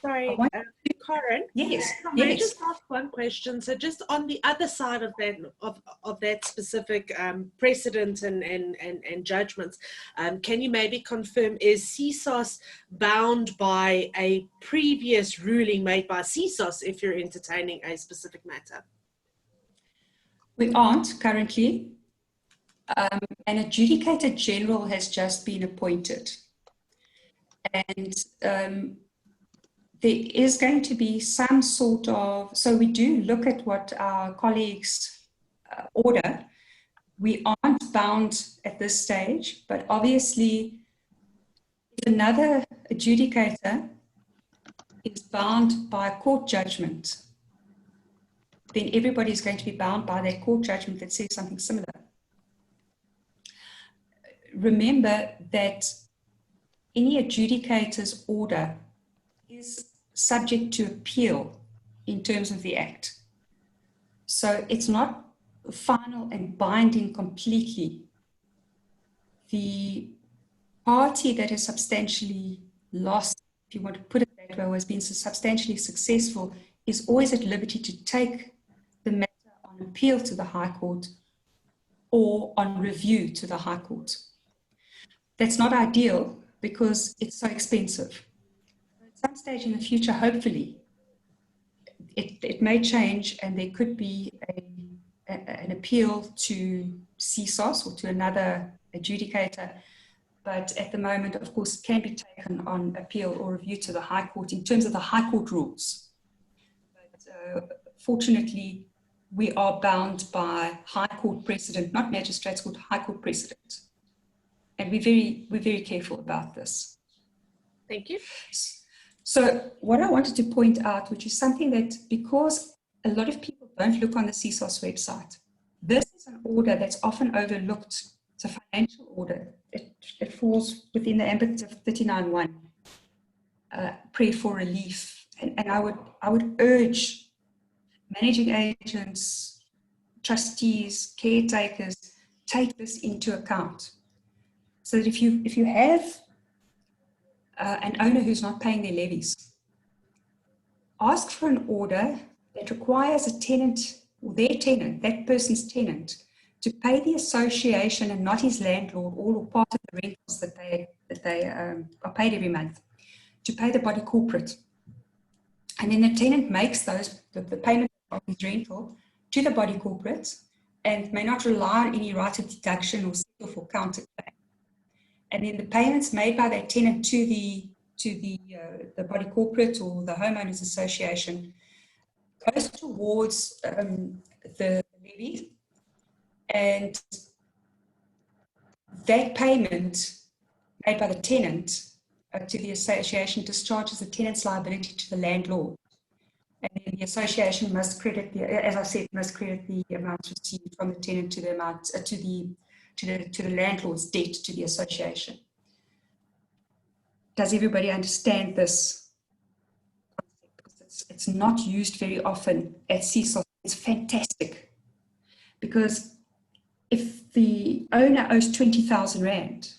Speaker 4: Sorry, Corinne.
Speaker 2: Yes.
Speaker 4: May I just ask one question? So, just on the other side of that specific precedent and judgments, can you maybe confirm, is CSOS bound by a previous ruling made by CSOS if you're entertaining a specific matter?
Speaker 2: We aren't currently. An adjudicator general has just been appointed, and there is going to be some sort of, so we do look at what our colleagues order. We aren't bound at this stage, but obviously if another adjudicator is bound by a court judgment, then everybody's going to be bound by that court judgment that says something similar. Remember that any adjudicator's order is subject to appeal in terms of the Act. So it's not final and binding completely. The party that has substantially lost, if you want to put it that way, or has been substantially successful, is always at liberty to take the matter on appeal to the High Court or on review to the High Court. That's not ideal because it's so expensive. At some stage in the future, hopefully, it may change and there could be an appeal to CSOS or to another adjudicator, but at the moment, of course, it can be taken on appeal or review to the High Court in terms of the High Court rules. But fortunately, we are bound by High Court precedent, not Magistrates Court, High Court precedent. And we're very careful about this.
Speaker 4: Thank you.
Speaker 2: So what I wanted to point out, which is something that, because a lot of people don't look on the CSOS website, this is an order that's often overlooked. It's a financial order. It falls within the ambit of 39(1), prayer for relief. And I would urge managing agents, trustees, caretakers, take this into account. So that if you have an owner who's not paying their levies, ask for an order that requires a tenant or their tenant, that person's tenant, to pay the association and not his landlord all or part of the rentals that they are paid every month, to pay the body corporate. And then the tenant makes the payment of his rental to the body corporate and may not rely on any right of deduction or settle for counterclaim. And then the payments made by that tenant to the body corporate or the homeowners association goes towards the levy, and that payment made by the tenant to the association discharges the tenant's liability to the landlord. And then the association must credit must credit the amounts received from the tenant to the amount to the landlord's debt to the association. Does everybody understand this? Because it's not used very often at CSOS. It's fantastic, because if the owner owes 20,000 Rand,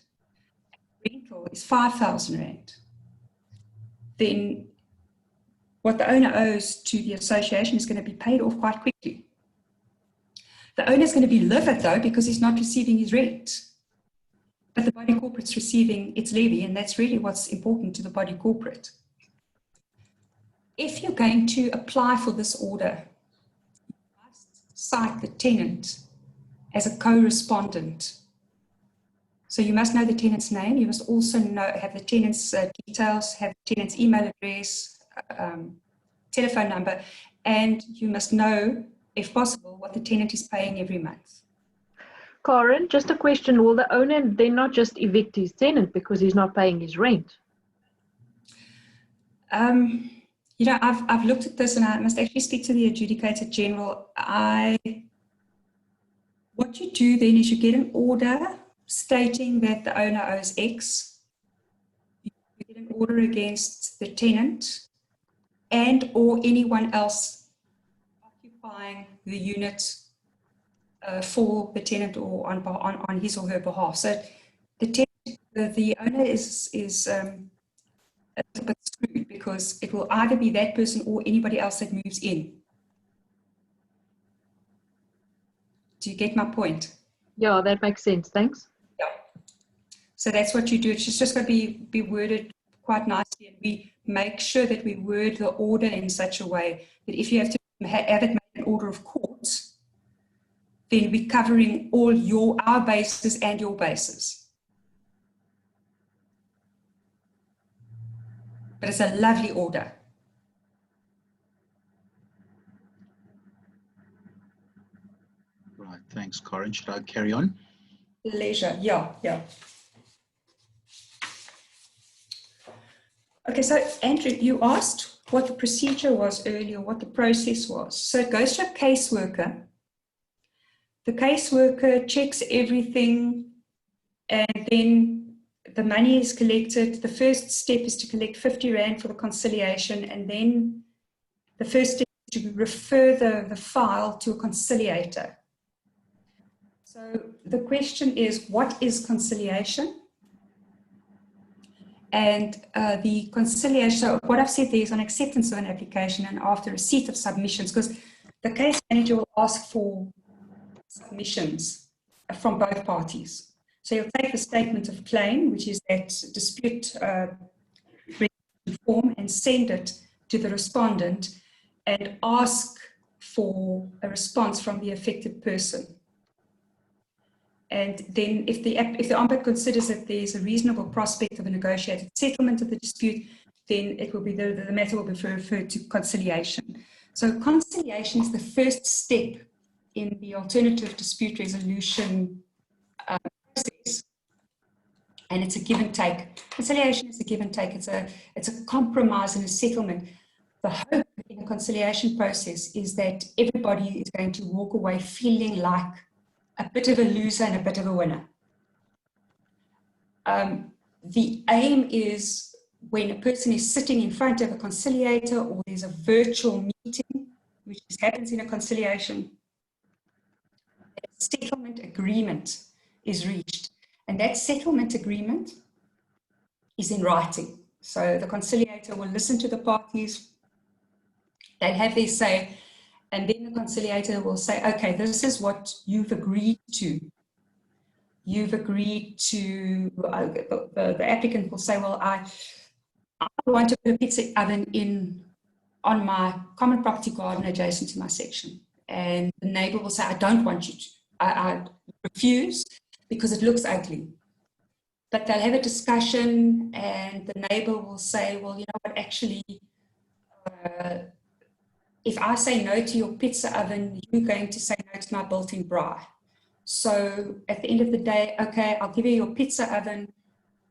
Speaker 2: rental example, is 5,000 Rand, then what the owner owes to the association is going to be paid off quite quickly. The owner is going to be livid though, because he's not receiving his rent. But the body corporate's receiving its levy, and that's really what's important to the body corporate. If you're going to apply for this order, you must cite the tenant as a co-respondent. So you must know the tenant's name. You must also have the tenant's details, have the tenant's email address, telephone number, and you must know, if possible, what the tenant is paying every month.
Speaker 3: Karen, just a question. Will the owner then not just evict his tenant because he's not paying his rent?
Speaker 2: You know, I've looked at this, and I must actually speak to the adjudicator general. What you do then is you get an order stating that the owner owes X. You get an order against the tenant and or anyone else occupying the unit for the tenant or on his or her behalf. So the owner is a little bit screwed, because it will either be that person or anybody else that moves in. Do you get my point?
Speaker 3: Yeah, that makes sense. Thanks.
Speaker 2: Yeah. So that's what you do. It's just got to be worded quite nicely, and we make sure that we word the order in such a way that if you have to have it made an order of court, then we're covering all our bases and your bases. But it's a lovely order.
Speaker 1: Right, thanks, Corinne. Should I carry on?
Speaker 2: Leisure, yeah. Okay, so Andrew, you asked what the procedure was earlier, what the process was. So it goes to a caseworker. The caseworker checks everything, and then the money is collected. The first step is to collect 50 Rand for the conciliation, and then the first step is to refer the file to a conciliator. So the question is, what is conciliation? And the conciliation, so what I've said there is on acceptance of an application and after receipt of submissions, because the case manager will ask for submissions from both parties. So you'll take the statement of claim, which is that dispute form, and send it to the respondent and ask for a response from the affected person. And then if the ombud considers that there's a reasonable prospect of a negotiated settlement of the dispute, then it will be the matter will be referred to conciliation. So conciliation is the first step in the alternative dispute resolution process, and it's a give and take. Conciliation is a give and take. It's a compromise and a settlement. The hope in the conciliation process is that everybody is going to walk away feeling like a bit of a loser and a bit of a winner. The aim is when a person is sitting in front of a conciliator, or there's a virtual meeting, which happens in a conciliation, a settlement agreement is reached. And that settlement agreement is in writing. So the conciliator will listen to the parties, they'll have their say, and then the conciliator will say, okay, this is what you've agreed to. You've agreed to, the applicant will say, well, I want to put a pizza oven on my common property garden adjacent to my section. And the neighbor will say, I don't want you to. I refuse because it looks ugly. But they'll have a discussion, and the neighbor will say, well, you know what, actually, if I say no to your pizza oven, you're going to say no to my built-in braai. So at the end of the day, okay, I'll give you your pizza oven,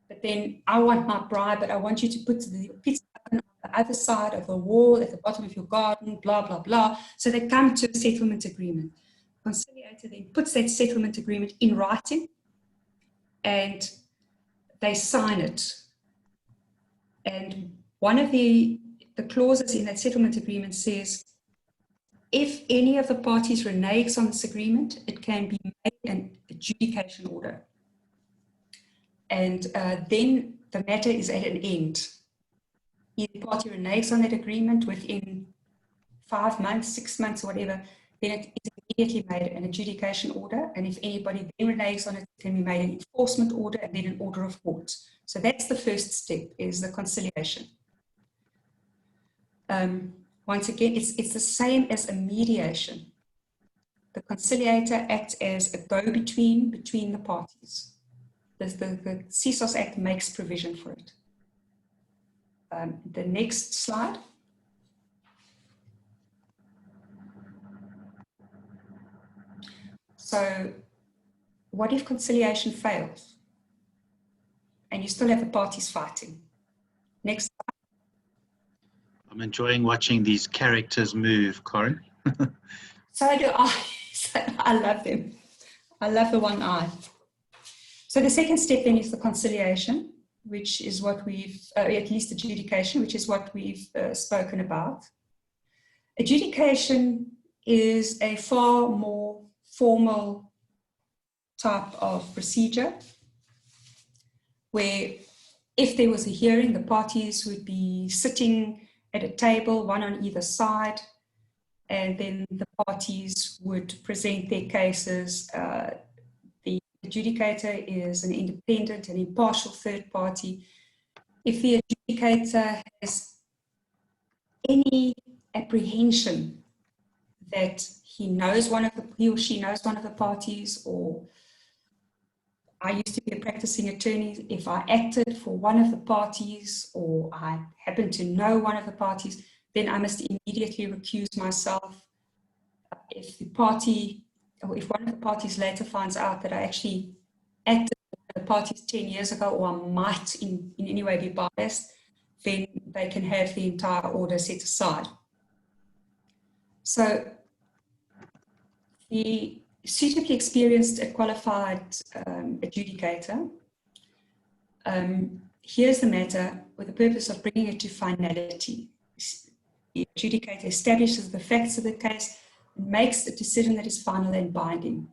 Speaker 2: but then I want my braai, but I want you to put the pizza oven on the other side of the wall at the bottom of your garden, blah, blah, blah. So they come to a settlement agreement. The conciliator then puts that settlement agreement in writing, and they sign it. And one of the clauses in that settlement agreement says, if any of the parties reneges on this agreement, it can be made an adjudication order. And then the matter is at an end. Either party reneges on that agreement within 5 months, 6 months, or whatever, then it is immediately made an adjudication order. And if anybody then reneges on it, it can be made an enforcement order and then an order of court. So that's the first step, is the conciliation. Once again, it's the same as a mediation. The conciliator acts as a go-between between the parties. The CSOS Act makes provision for it. The next slide. So what if conciliation fails and you still have the parties fighting? Next slide.
Speaker 1: I'm enjoying watching these characters move, Corinne.
Speaker 2: So do I. I love them. I love the one eye. So the second step then is the conciliation, which is what we've, at least adjudication, which is what we've spoken about. Adjudication is a far more formal type of procedure where if there was a hearing, the parties would be sitting at a table, one on either side, and then the parties would present their cases. The adjudicator is an independent and impartial third party. If the adjudicator has any apprehension that he or she knows one of the parties, or I used to be a practicing attorney, if I acted for one of the parties or I happen to know one of the parties, then I must immediately recuse myself. If the party, or if one of the parties later finds out that I actually acted for the parties 10 years ago, or I might in any way be biased, then they can have the entire order set aside. So the suitably experienced and qualified adjudicator hears the matter with the purpose of bringing it to finality. The adjudicator establishes the facts of the case and makes a decision that is final and binding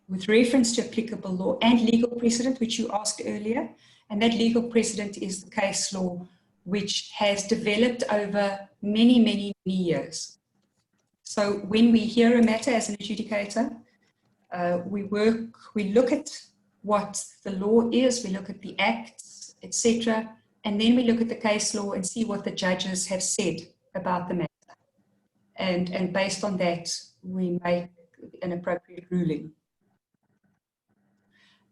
Speaker 2: with reference to applicable law and legal precedent, which you asked earlier. And that legal precedent is the case law, which has developed over many, many, many years. So when we hear a matter as an adjudicator, we look at what the law is, we look at the acts, etc., and then we look at the case law and see what the judges have said about the matter. And based on that, we make an appropriate ruling.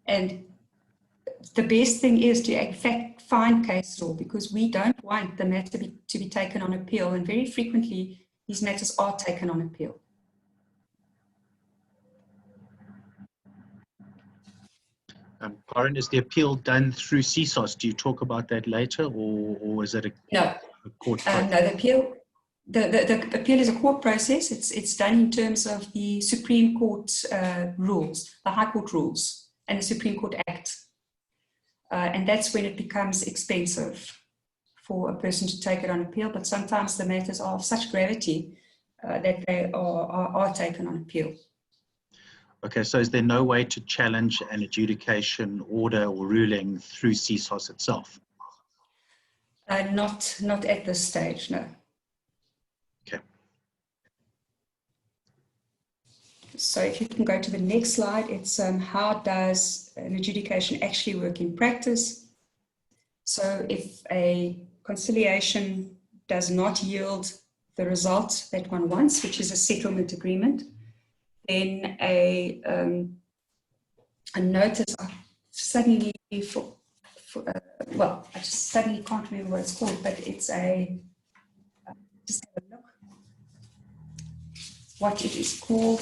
Speaker 2: And the best thing is to, in fact, find case law, because we don't want the matter to be taken on appeal, and very frequently these matters are taken on appeal.
Speaker 1: Corinne, is the appeal done through CSOS? Do you talk about that later, or is it a court process?
Speaker 2: No, the appeal is a court process. It's done in terms of the Supreme Court rules, the High Court rules, and the Supreme Court Act. And that's when it becomes expensive for a person to take it on appeal. But sometimes the matters are of such gravity that they are taken on appeal.
Speaker 1: Okay, so is there no way to challenge an adjudication order or ruling through CSOS itself?
Speaker 2: Not at this stage, no.
Speaker 1: Okay.
Speaker 2: So if you can go to the next slide, it's how does an adjudication actually work in practice? So if a conciliation does not yield the result that one wants, which is a settlement agreement, then a notice, I suddenly well, I just suddenly can't remember what it's called, but it's a, just have a look, what it is called,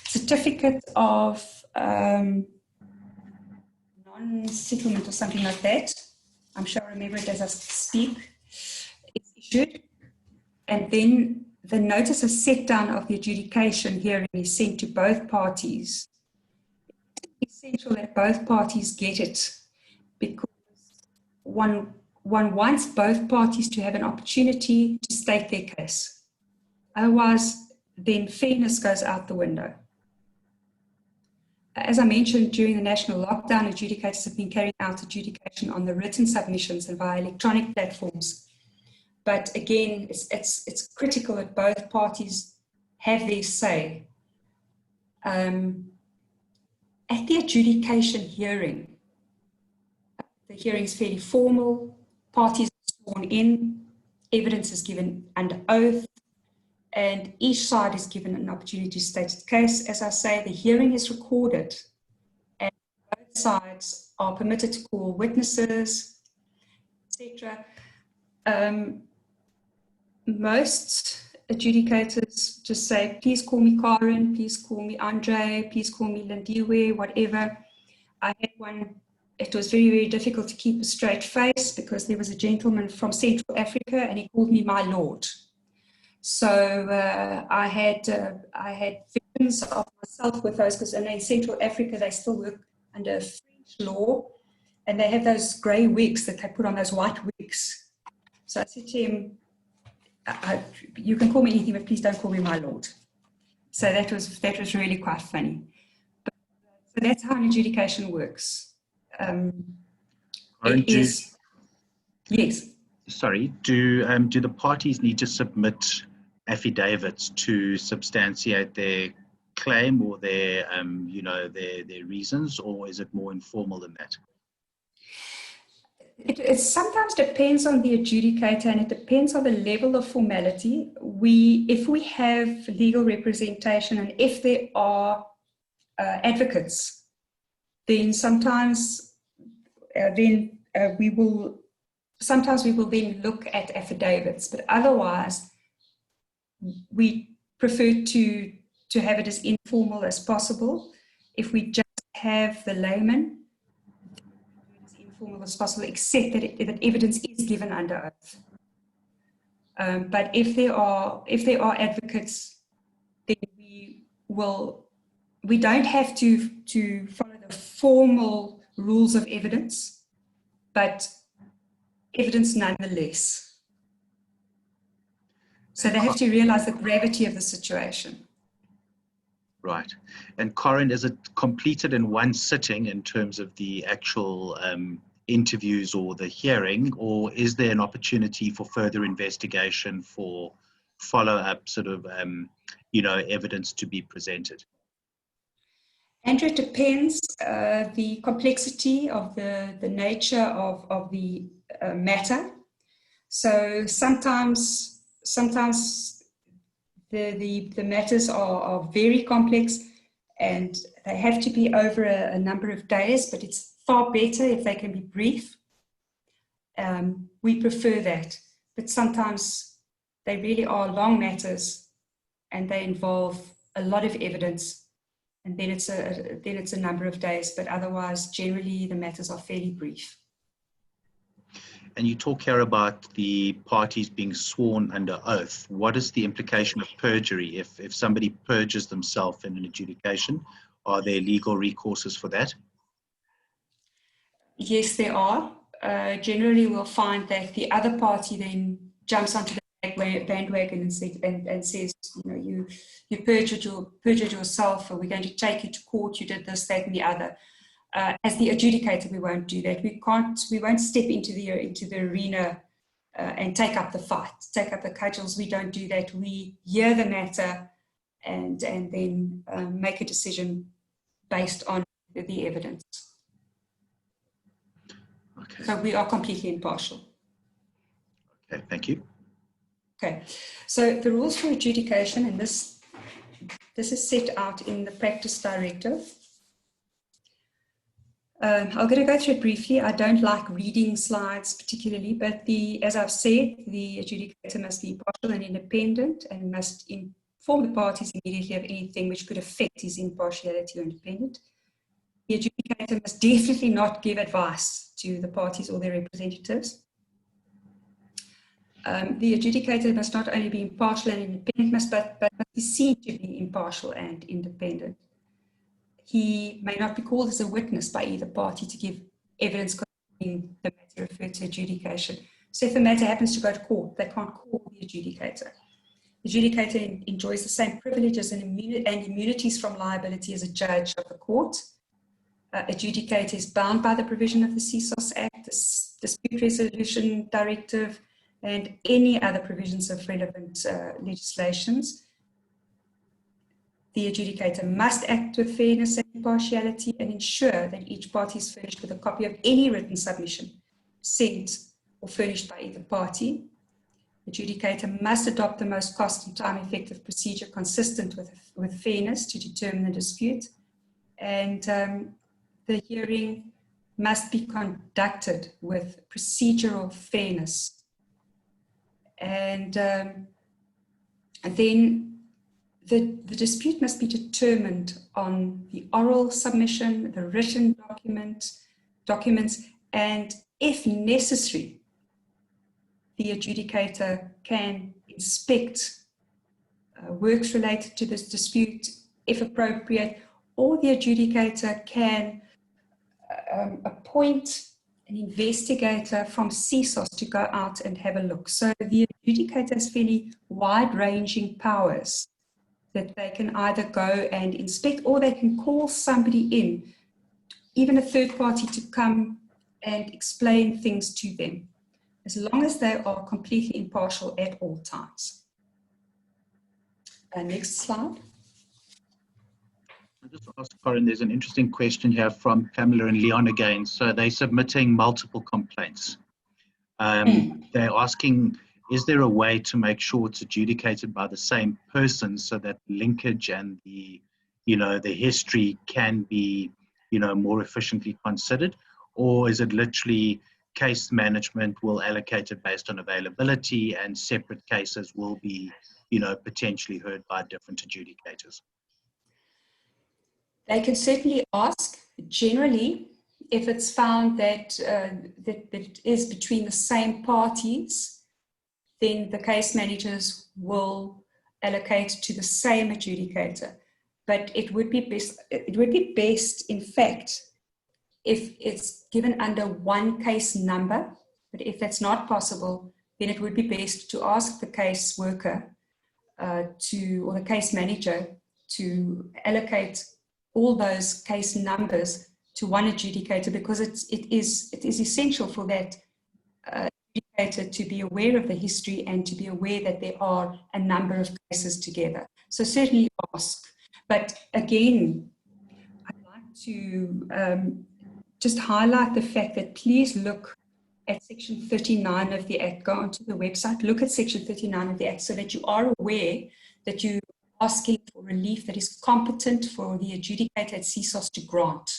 Speaker 2: certificate of non-settlement or something like that. I'm sure I remember it as I speak. It's issued, and then the notice of set down of the adjudication hearing is sent to both parties. It's essential that both parties get it, because one wants both parties to have an opportunity to state their case. Otherwise, then fairness goes out the window. as I mentioned, during the national lockdown, adjudicators have been carrying out adjudication on the written submissions and via electronic platforms. But again, it's critical that both parties have their say. At the adjudication hearing, the hearing is fairly formal, parties are sworn in, evidence is given under oath, and each side is given an opportunity to state its case. As I say, the hearing is recorded, and both sides are permitted to call witnesses, etc. Most adjudicators just say, please call me Karen, please call me Andre, please call me Lindiwe, whatever. I had one, it was very, very difficult to keep a straight face because there was a gentleman from Central Africa and he called me my lord. So I had visions of myself with those, because in Central Africa they still work under French law, and they have those grey wigs that they put on, those white wigs. So I said to him, you can call me anything, but please don't call me my lord. So that was really quite funny. But, so that's how an adjudication works. Yes.
Speaker 1: Sorry, do the parties need to submit affidavits to substantiate their claim or their their reasons, or is it more informal than that?
Speaker 2: It sometimes depends on the adjudicator, and it depends on the level of formality. If we have legal representation and if there are advocates, then sometimes we will then look at affidavits, but otherwise we prefer to have it as informal as possible. If we just have the layman, as informal as possible, except that evidence is given under oath. But if there are advocates, then we don't have to follow the formal rules of evidence, but evidence nonetheless. So they have to realize the gravity of the situation.
Speaker 1: Right. And Corinne, is it completed in one sitting in terms of the actual interviews or the hearing, or is there an opportunity for further investigation, for follow-up sort of, evidence to be presented?
Speaker 2: Andrew, it depends the complexity of the nature of the matter. So sometimes the matters are very complex and they have to be over a number of days, but it's far better if they can be brief. We prefer that, but sometimes they really are long matters and they involve a lot of evidence, and then it's a number of days, but otherwise generally the matters are fairly brief.
Speaker 1: And you talk here about the parties being sworn under oath. What is the implication of perjury? If somebody perjures themselves in an adjudication, are there legal recourses for that?
Speaker 2: Yes, there are. Generally, we'll find that the other party then jumps onto the bandwagon and says, you perjured yourself, or we're going to take you to court, you did this, that, and the other. As the adjudicator, we won't do that. We won't step into the arena and take up the fight, take up the cudgels. We don't do that. We hear the matter and then make a decision based on the evidence.
Speaker 1: Okay.
Speaker 2: So we are completely impartial.
Speaker 1: Okay, thank you.
Speaker 2: Okay, so the rules for adjudication, and this is set out in the practice directive. I'm going to go through it briefly. I don't like reading slides particularly, but as I've said, the adjudicator must be impartial and independent and must inform the parties immediately of anything which could affect his impartiality or independence. The adjudicator must definitely not give advice to the parties or their representatives. The adjudicator must not only be impartial and independent, but must be seen to be impartial and independent. He may not be called as a witness by either party to give evidence concerning the matter referred to adjudication. So if the matter happens to go to court, they can't call the adjudicator. Adjudicator enjoys the same privileges and immunities from liability as a judge of the court. Adjudicator is bound by the provision of the CSOS Act, the Dispute Resolution Directive, and any other provisions of relevant legislations. The adjudicator must act with fairness and impartiality and ensure that each party is furnished with a copy of any written submission sent or furnished by either party. Adjudicator must adopt the most cost and time-effective procedure consistent with fairness to determine the dispute. And the hearing must be conducted with procedural fairness. And then the dispute must be determined on the oral submission, the written documents, and if necessary, the adjudicator can inspect works related to this dispute, if appropriate, or the adjudicator can appoint an investigator from CSOS to go out and have a look. So the adjudicator has fairly wide-ranging powers that they can either go and inspect, or they can call somebody in, even a third party, to come and explain things to them, as long as they are completely impartial at all times. Next slide.
Speaker 1: I'll just ask Corinne, there's an interesting question here from Pamela and Leon again. So they're submitting multiple complaints. They're asking, is there a way to make sure it's adjudicated by the same person so that linkage and the history can be, more efficiently considered? Or is it literally case management will allocate it based on availability and separate cases will be, potentially heard by different adjudicators?
Speaker 2: They can certainly ask. Generally, if it's found that it is between the same parties, then the case managers will allocate to the same adjudicator. But it would be best, in fact, if it's given under one case number. But if that's not possible, then it would be best to ask the case worker or the case manager to allocate all those case numbers to one adjudicator, because it is essential for that adjudicator to be aware of the history and to be aware that there are a number of cases together. So certainly ask. But again, I'd like to just highlight the fact that please look at Section 39 of the Act. Go onto the website, look at Section 39 of the Act, so that you are aware that you are asking for relief that is competent for the adjudicator at CSOS to grant.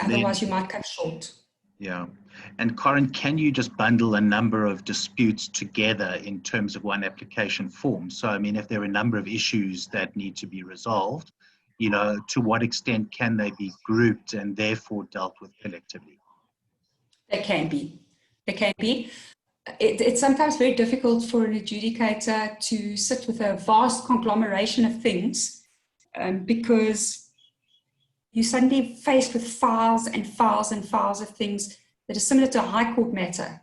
Speaker 2: Otherwise, you might cut short.
Speaker 1: Yeah. And Corinne, can you just bundle a number of disputes together in terms of one application form? So, I mean, if there are a number of issues that need to be resolved, to what extent can they be grouped and therefore dealt with collectively?
Speaker 2: They can be. They can be. It's sometimes very difficult for an adjudicator to sit with a vast conglomeration of things because you're suddenly faced with files and files and files of things that are similar to a high court matter.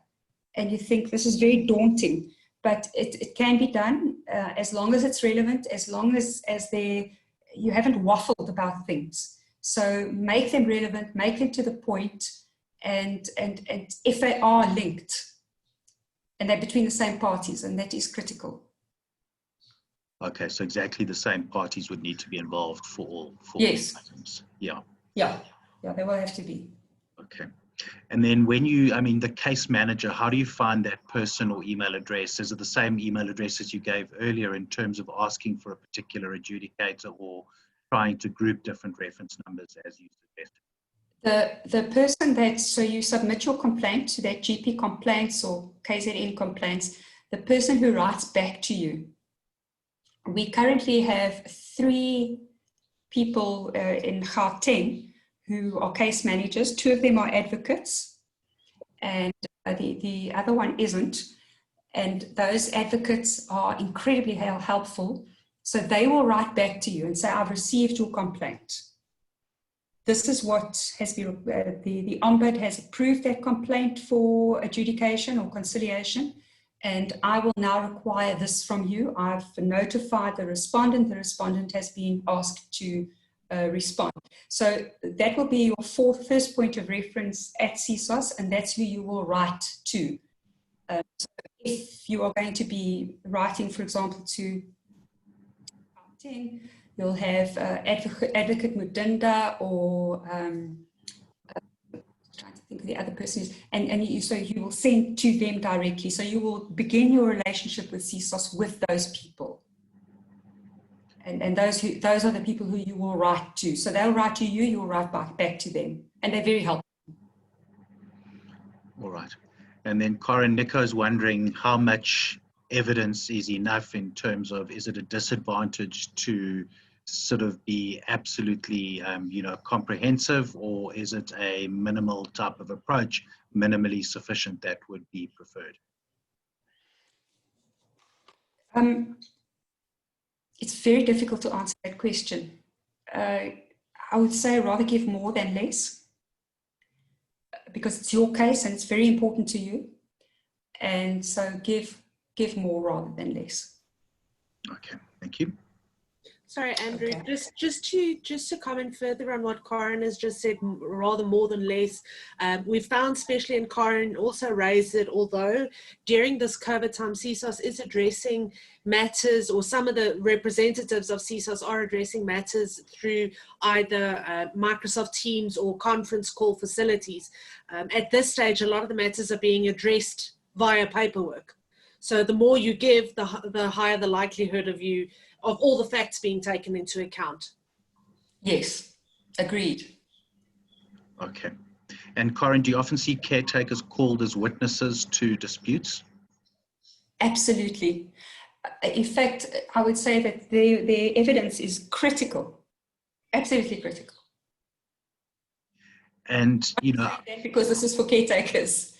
Speaker 2: And you think this is very daunting, but it can be done as long as it's relevant, as long as you haven't waffled about things. So make them relevant, make them to the point, and if they are linked, and they're between the same parties, and that is critical.
Speaker 1: Okay, so exactly the same parties would need to be involved for all
Speaker 2: yes.
Speaker 1: items. Yeah,
Speaker 2: they will have to be.
Speaker 1: Okay. And then the case manager, how do you find that person or email address? Is it the same email address as you gave earlier in terms of asking for a particular adjudicator or trying to group different reference numbers as you suggested?
Speaker 2: The person so you submit your complaint to that GP complaints or KZN complaints, the person who writes back to you. We currently have 3 people in Gauteng who are case managers. 2 of them are advocates, and the other one isn't. And those advocates are incredibly helpful. So they will write back to you and say, I've received your complaint. This is what has been, the Ombud has approved that complaint for adjudication or conciliation, and I will now require this from you. I've notified the respondent. The respondent has been asked to respond. So that will be your first point of reference at CSOS, and that's who you will write to. So if you are going to be writing, for example, to 10, you'll have Advocate Mudinda, or trying to think of the other person is, so you will send to them directly. So you will begin your relationship with CSOS with those people. And those are the people who you will write to. So they'll write to you, you'll write back to them. And they're very helpful.
Speaker 1: All right. And then Corin, Nico's wondering how much evidence is enough in terms of, is it a disadvantage to sort of be absolutely, comprehensive, or is it a minimal type of approach, minimally sufficient, that would be preferred?
Speaker 2: It's very difficult to answer that question. I would say rather give more than less, because it's your case and it's very important to you. And so give more rather than less.
Speaker 1: Okay, thank you.
Speaker 4: Sorry, Andrew,
Speaker 2: Okay.
Speaker 4: just to comment further on what Corin has just said, rather more than less, we've found, especially in Corin also raised it, although during this COVID time, CSOS is addressing matters, or some of the representatives of CSOS are addressing matters through either Microsoft Teams or conference call facilities. At this stage, a lot of the matters are being addressed via paperwork. So the more you give, the higher the likelihood of all the facts being taken into account.
Speaker 2: Yes, agreed.
Speaker 1: Okay. And Corin, do you often see caretakers called as witnesses to disputes?
Speaker 2: Absolutely. In fact, I would say that their evidence is critical, absolutely critical.
Speaker 1: And,
Speaker 2: because this is for caretakers.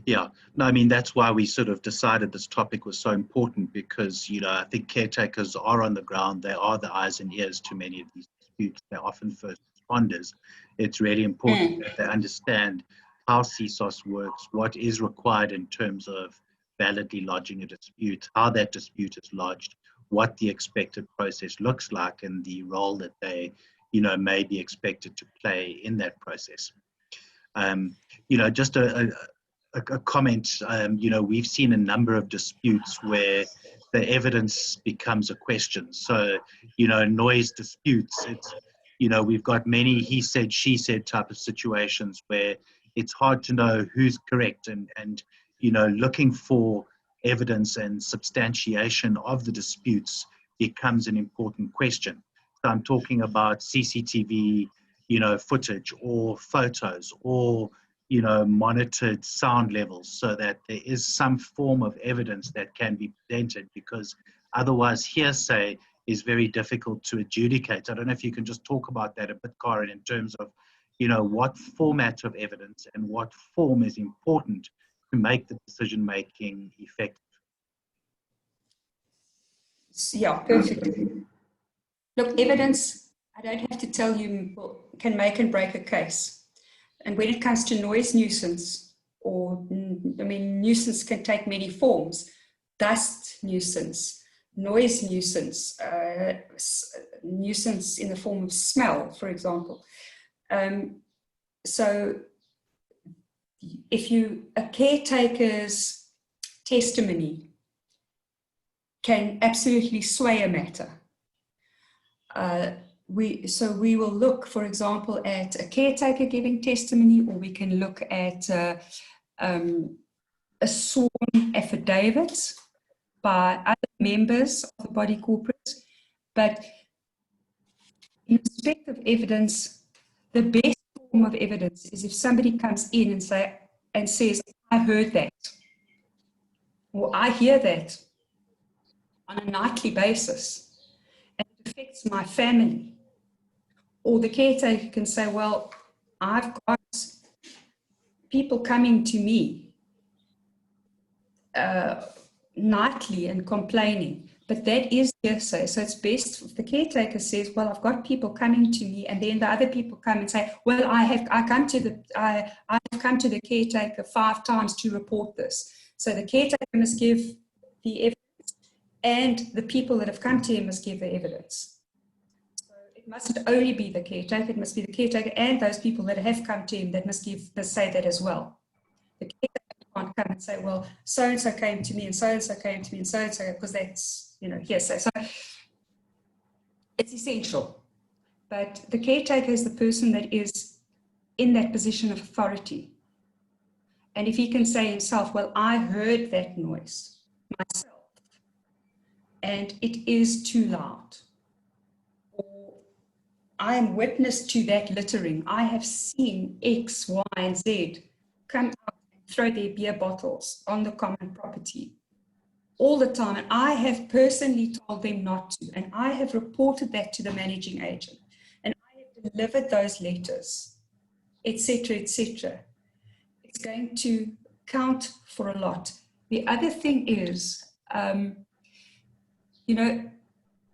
Speaker 1: yeah, no, I mean, that's why we sort of decided this topic was so important, because, I think caretakers are on the ground. They are the eyes and ears to many of these disputes. They're often first responders. It's really important that they understand how CSOS works, what is required in terms of validly lodging a dispute, how that dispute is lodged, what the expected process looks like, and the role that they, may be expected to play in that process. Just a comment, we've seen a number of disputes where the evidence becomes a question. So, noise disputes, it's, we've got many he said, she said type of situations where it's hard to know who's correct, and looking for evidence and substantiation of the disputes becomes an important question. So I'm talking about CCTV, footage, or photos, or monitored sound levels, so that there is some form of evidence that can be presented, because otherwise hearsay is very difficult to adjudicate. I don't know if you can just talk about that a bit, Corin, in terms of, what format of evidence and what form is important to make the decision-making effective.
Speaker 2: Yeah, perfect. Look, evidence, I don't have to tell you, can make and break a case. And when it comes to noise nuisance, nuisance can take many forms. Dust nuisance, noise nuisance, nuisance in the form of smell, for example. So if a caretaker's testimony can absolutely sway a matter. We will look, for example, at a caretaker giving testimony, or we can look at a sworn affidavit by other members of the body corporate. But in respect of evidence, the best form of evidence is if somebody comes in and says, I heard that, or I hear that on a nightly basis, and it affects my family. Or the caretaker can say, well, I've got people coming to me nightly and complaining, but that is hearsay. So it's best if the caretaker says, well, I've got people coming to me, and then the other people come and say, well, I've come to the caretaker 5 times to report this. So the caretaker must give the evidence, and the people that have come to him must give the evidence. So it mustn't only be the caretaker, it must be the caretaker and those people that have come to him that must say that as well. The caretaker can't come and say, well, so-and-so came to me and so-and-so came to me and so-and-so, because that's, hearsay. So it's essential. But the caretaker is the person that is in that position of authority. And if he can say himself, well, I heard that noise myself, and it is too loud, or I am witness to that littering. I have seen X, Y, and Z come out and throw their beer bottles on the common property all the time, and I have personally told them not to, and I have reported that to the managing agent, and I have delivered those letters, etc., etc. It's going to count for a lot. The other thing is, the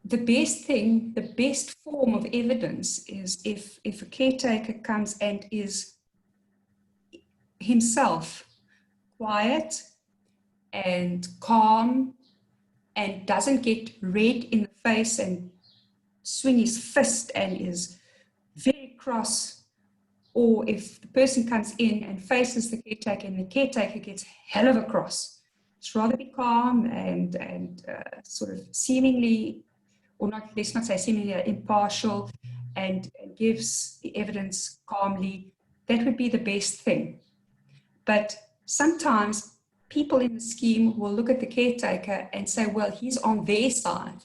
Speaker 2: best thing, the best form of evidence is if a caretaker comes and is himself quiet and calm and doesn't get red in the face and swing his fist and is very cross, or if the person comes in and faces the caretaker and the caretaker gets hell of a cross. It's rather be calm and sort of seemingly, or not, let's not say seemingly, impartial, and gives the evidence calmly. That would be the best thing. But sometimes people in the scheme will look at the caretaker and say, well, he's on their side,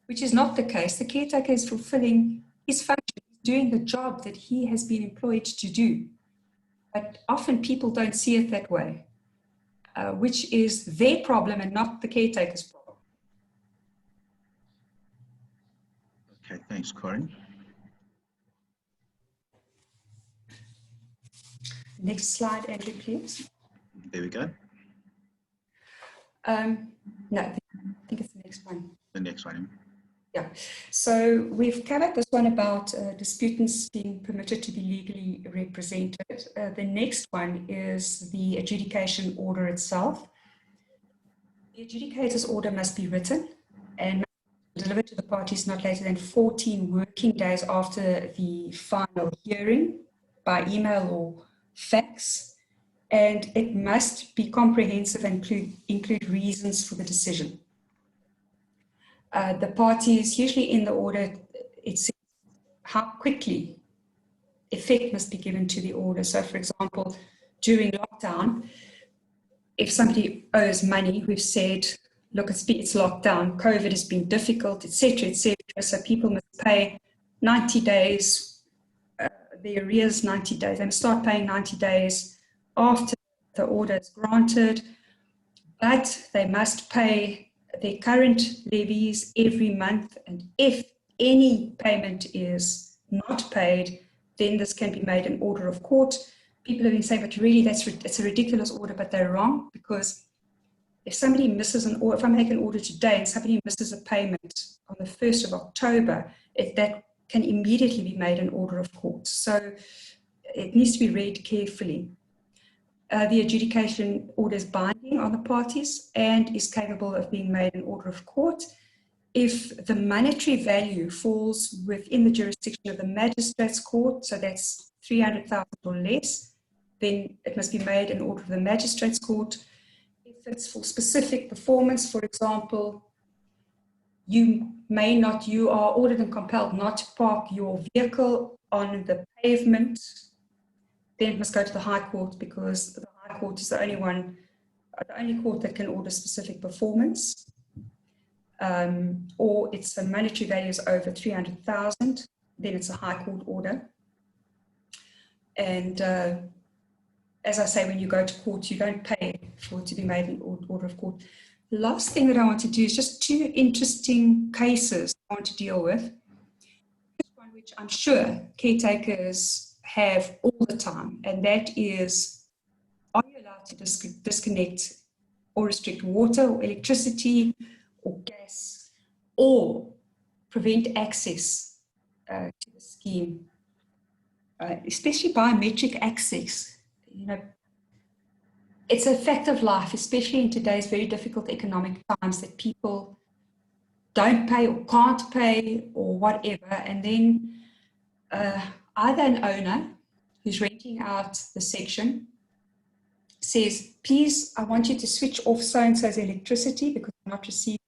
Speaker 2: which is not the case. The caretaker is fulfilling his function, doing the job that he has been employed to do. But often people don't see it that way, which is their problem and not the caretaker's problem.
Speaker 1: Okay, thanks, Corinne.
Speaker 2: Next slide, Andrew, please.
Speaker 1: There we go.
Speaker 2: No, I think it's the next one.
Speaker 1: The next one.
Speaker 2: Yeah, so we've covered this one about disputants being permitted to be legally represented. The next one is the adjudication order itself. The adjudicator's order must be written and delivered to the parties not later than 14 working days after the final hearing by email or fax, and it must be comprehensive and include reasons for the decision. The parties, usually in the order, it says how quickly effect must be given to the order. So, for example, during lockdown, if somebody owes money, we've said, look, it's locked down, COVID has been difficult, etc., etc. So people must pay 90 days, the arrears 90 days, and start paying 90 days after the order is granted, but they must pay their current levies every month, and if any payment is not paid, then this can be made an order of court. People have been saying, but really it's a ridiculous order, but they're wrong, because if somebody misses an order, if I make an order today and somebody misses a payment on the 1st of October, that can immediately be made an order of court. So it needs to be read carefully. The adjudication order is binding on the parties and is capable of being made an order of court if the monetary value falls within the jurisdiction of the magistrate's court, so that's 300,000 or less, then it must be made an order of the magistrate's court. If it's for specific performance, for example, you are ordered and compelled not to park your vehicle on the pavement, then it must go to the High Court, because the High Court is the only court that can order specific performance. Or it's a monetary value is over 300,000, then it's a High Court order. And as I say, when you go to court, you don't pay for it to be made an order of court. The last thing that I want to do is just two interesting cases I want to deal with. This one, which I'm sure caretakers have all the time, and that is, are you allowed to disconnect or restrict water or electricity or gas, or prevent access to the scheme, especially biometric access? it's a fact of life, especially in today's very difficult economic times, that people don't pay or can't pay or whatever. And then either an owner who's renting out the section says, please, I want you to switch off so-and-so's electricity because I'm not receiving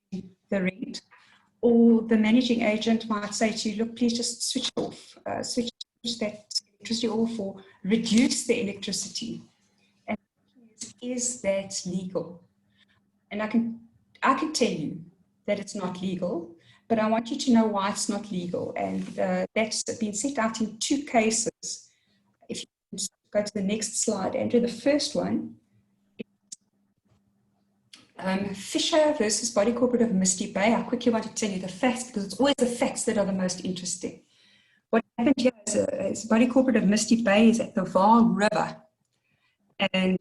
Speaker 2: the rent. Or the managing agent might say to you, look, please just switch it off, switch that electricity off or reduce the electricity. And is that legal? And I can tell you that it's not legal, but I want you to know why it's not legal. And that's been set out in 2 cases. If you can go to the next slide, Andrew, the first one, Fisher versus Body Corporate of Misty Bay. I quickly want to tell you the facts because it's always the facts that are the most interesting. What happened here is Body Corporate of Misty Bay is at the Vaal River. And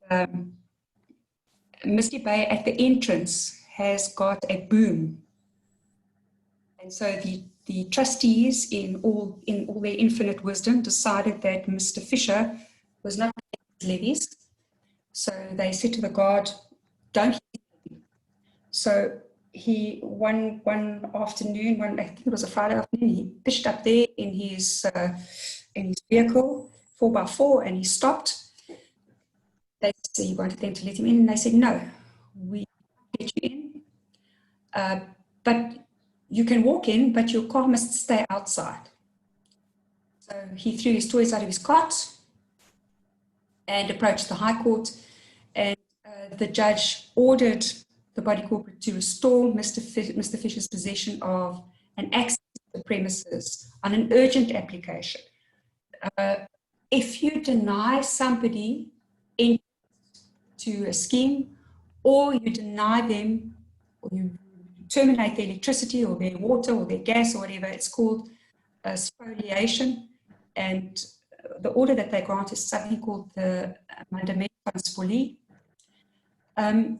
Speaker 2: Misty Bay at the entrance has got a boom. And so the trustees, in all their infinite wisdom, decided that Mr. Fisher was not paying his levies. So they said to the guard, don't. So he, one afternoon, I think it was a Friday afternoon, he pitched up there in his vehicle, 4x4, and he stopped. They said he wanted them to let him in, and they said, no, we can't let you in, but you can walk in, but your car must stay outside. So he threw his toys out of his cart and approached the High Court, and the judge ordered the Body Corporate to restore Mr. Fisher's possession of an access to the premises on an urgent application. If you deny somebody entry to a scheme, or you deny them, or you terminate their electricity or their water or their gas or whatever, it's called spoliation. And the order that they grant is something called the mandament van spolie.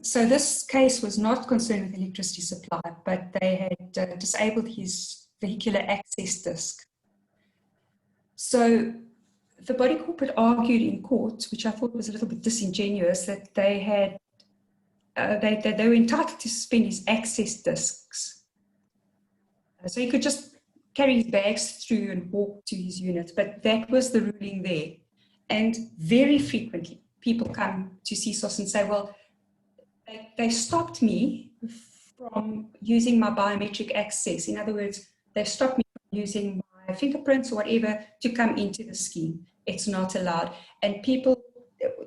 Speaker 2: So this case was not concerned with electricity supply, but they had disabled his vehicular access disc. So the Body Corporate argued in court, which I thought was a little bit disingenuous, that they had they were entitled to suspend his access discs. So he could just carry his bags through and walk to his unit, but that was the ruling there. And very frequently, people come to CSOS and say, well, they stopped me from using my biometric access. In other words, they stopped me from using my fingerprints or whatever to come into the scheme. It's not allowed. And people,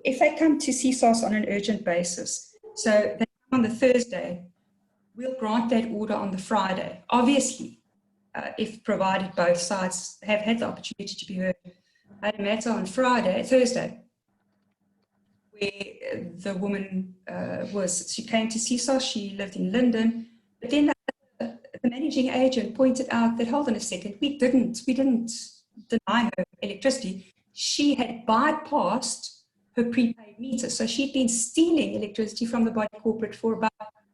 Speaker 2: if they come to CSOS on an urgent basis, so they come on the Thursday, we'll grant that order on the Friday. Obviously, if provided both sides have had the opportunity to be heard. I had a matter on Thursday, where the woman she came to CSOS, she lived in London, but then the managing agent pointed out that, hold on a second, we didn't deny her electricity. She had bypassed her prepaid meter. So she'd been stealing electricity from the Body Corporate for about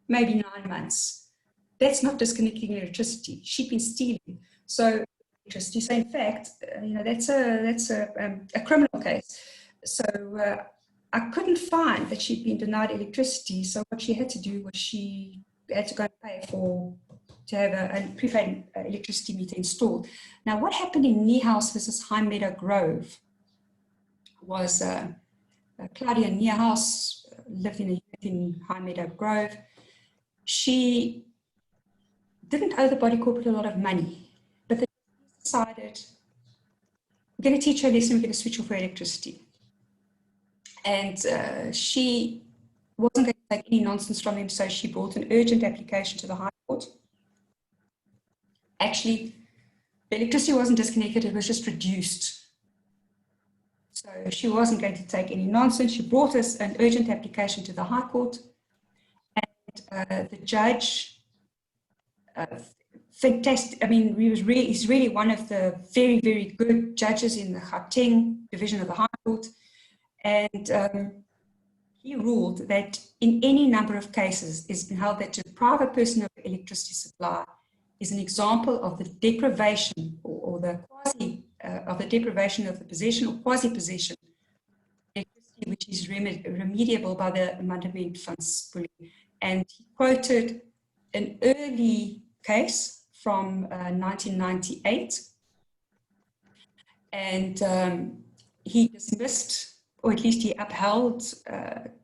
Speaker 2: maybe 9 months. That's not disconnecting electricity. She'd been stealing. So electricity. So in fact, that's a criminal case. So I couldn't find that she'd been denied electricity. So what she had to do was she had to go and pay to have a prepaid electricity meter installed. Now, what happened in Niehaus versus High Meadow Grove was Claudia Niehaus lived in a unit in High Meadow Grove. She didn't owe the Body Corporate a lot of money, but they decided, we're going to teach her a lesson, we're going to switch off her electricity. And she wasn't going to take any nonsense from him, so she brought an urgent application to the High Court. Actually, the electricity wasn't disconnected, it was just reduced. So she wasn't going to take any nonsense. She brought us an urgent application to the High Court, and the judge, fantastic. I mean, he's really one of the very, very good judges in the Gauteng division of the High Court. And he ruled that in any number of cases, it's been held that to deprive a person of electricity supply is an example of the deprivation or the quasi, of the deprivation of the possession or quasi-possession, which is remediable by the Amendment Funds fully. And he quoted an early case from 1998, and he dismissed, or at least he upheld,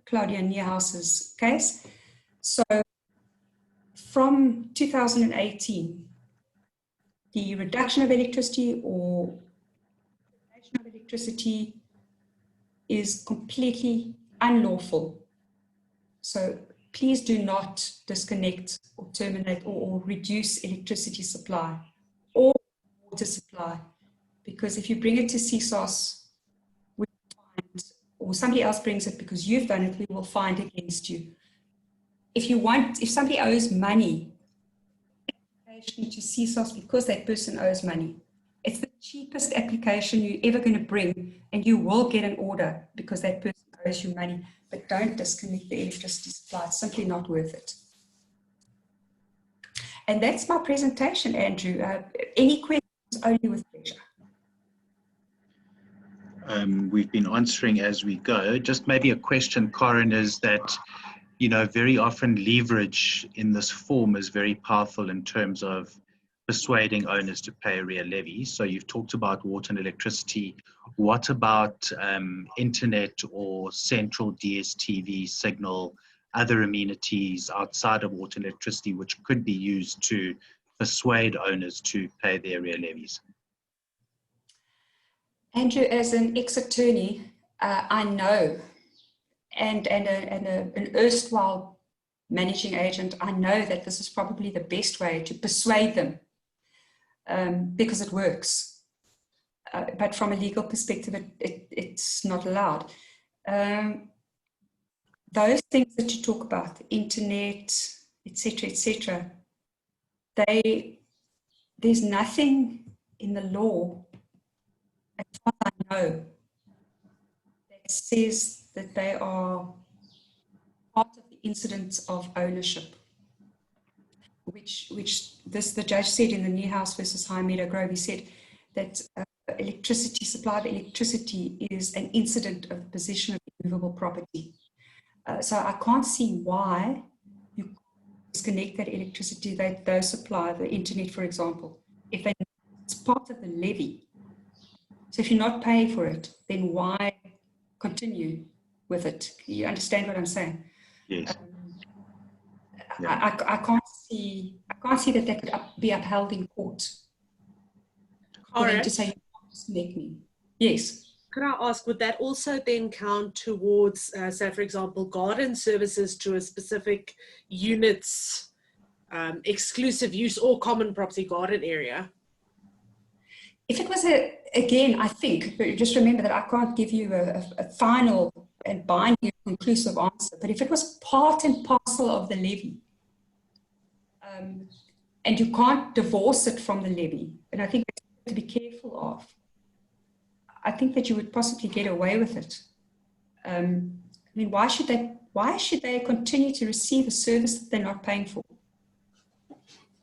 Speaker 2: Claudia Niehaus's case. So from 2018, the reduction of electricity or of electricity is completely unlawful. So please do not disconnect or terminate or reduce electricity supply or water supply, because if you bring it to CSOS, we find, or somebody else brings it because you've done it, we will find against you. If somebody owes money to CSOS because that person owes money, it's the cheapest application you're ever going to bring, and you will get an order because that person owes you money. But don't disconnect the electricity supply. It's simply not worth it. And that's my presentation, Andrew. Any questions? Only with pleasure.
Speaker 1: We've been answering as we go. Just maybe a question, Corin, is that, you know, very often leverage in this form is very powerful in terms of persuading owners to pay arrear levies. So you've talked about water and electricity. What about internet or central DSTV signal, other amenities outside of water and electricity, which could be used to persuade owners to pay their arrear levies?
Speaker 2: Andrew, as an ex-attorney, I know, and an erstwhile managing agent, I know that this is probably the best way to persuade them, because it works. But from a legal perspective, it's not allowed. Those things that you talk about, internet, etc., there's nothing in the law, as far as I know, that says that they are part of the incidents of ownership, which the judge said in the Niehaus versus High Meadow Grove. He said that electricity, supply of electricity is an incident of the possession of immovable property. So I can't see why you disconnect that electricity, those supply, the internet, for example, if it's part of the levy. So if you're not paying for it, then why continue with it? You understand what I'm saying?
Speaker 1: Yes.
Speaker 2: I can't see that could be upheld in court. For them to say, you can't disconnect me. Yes.
Speaker 4: Could I ask, would that also then count towards, say, for example, garden services to a specific unit's exclusive use or common property garden area?
Speaker 2: If it was again, I think, but just remember that I can't give you a final and binding conclusive answer, but if it was part and parcel of the levy, and you can't divorce it from the levy, and I think that's to be careful of, I think that you would possibly get away with it. I mean, why should they continue to receive a service that they're not paying for?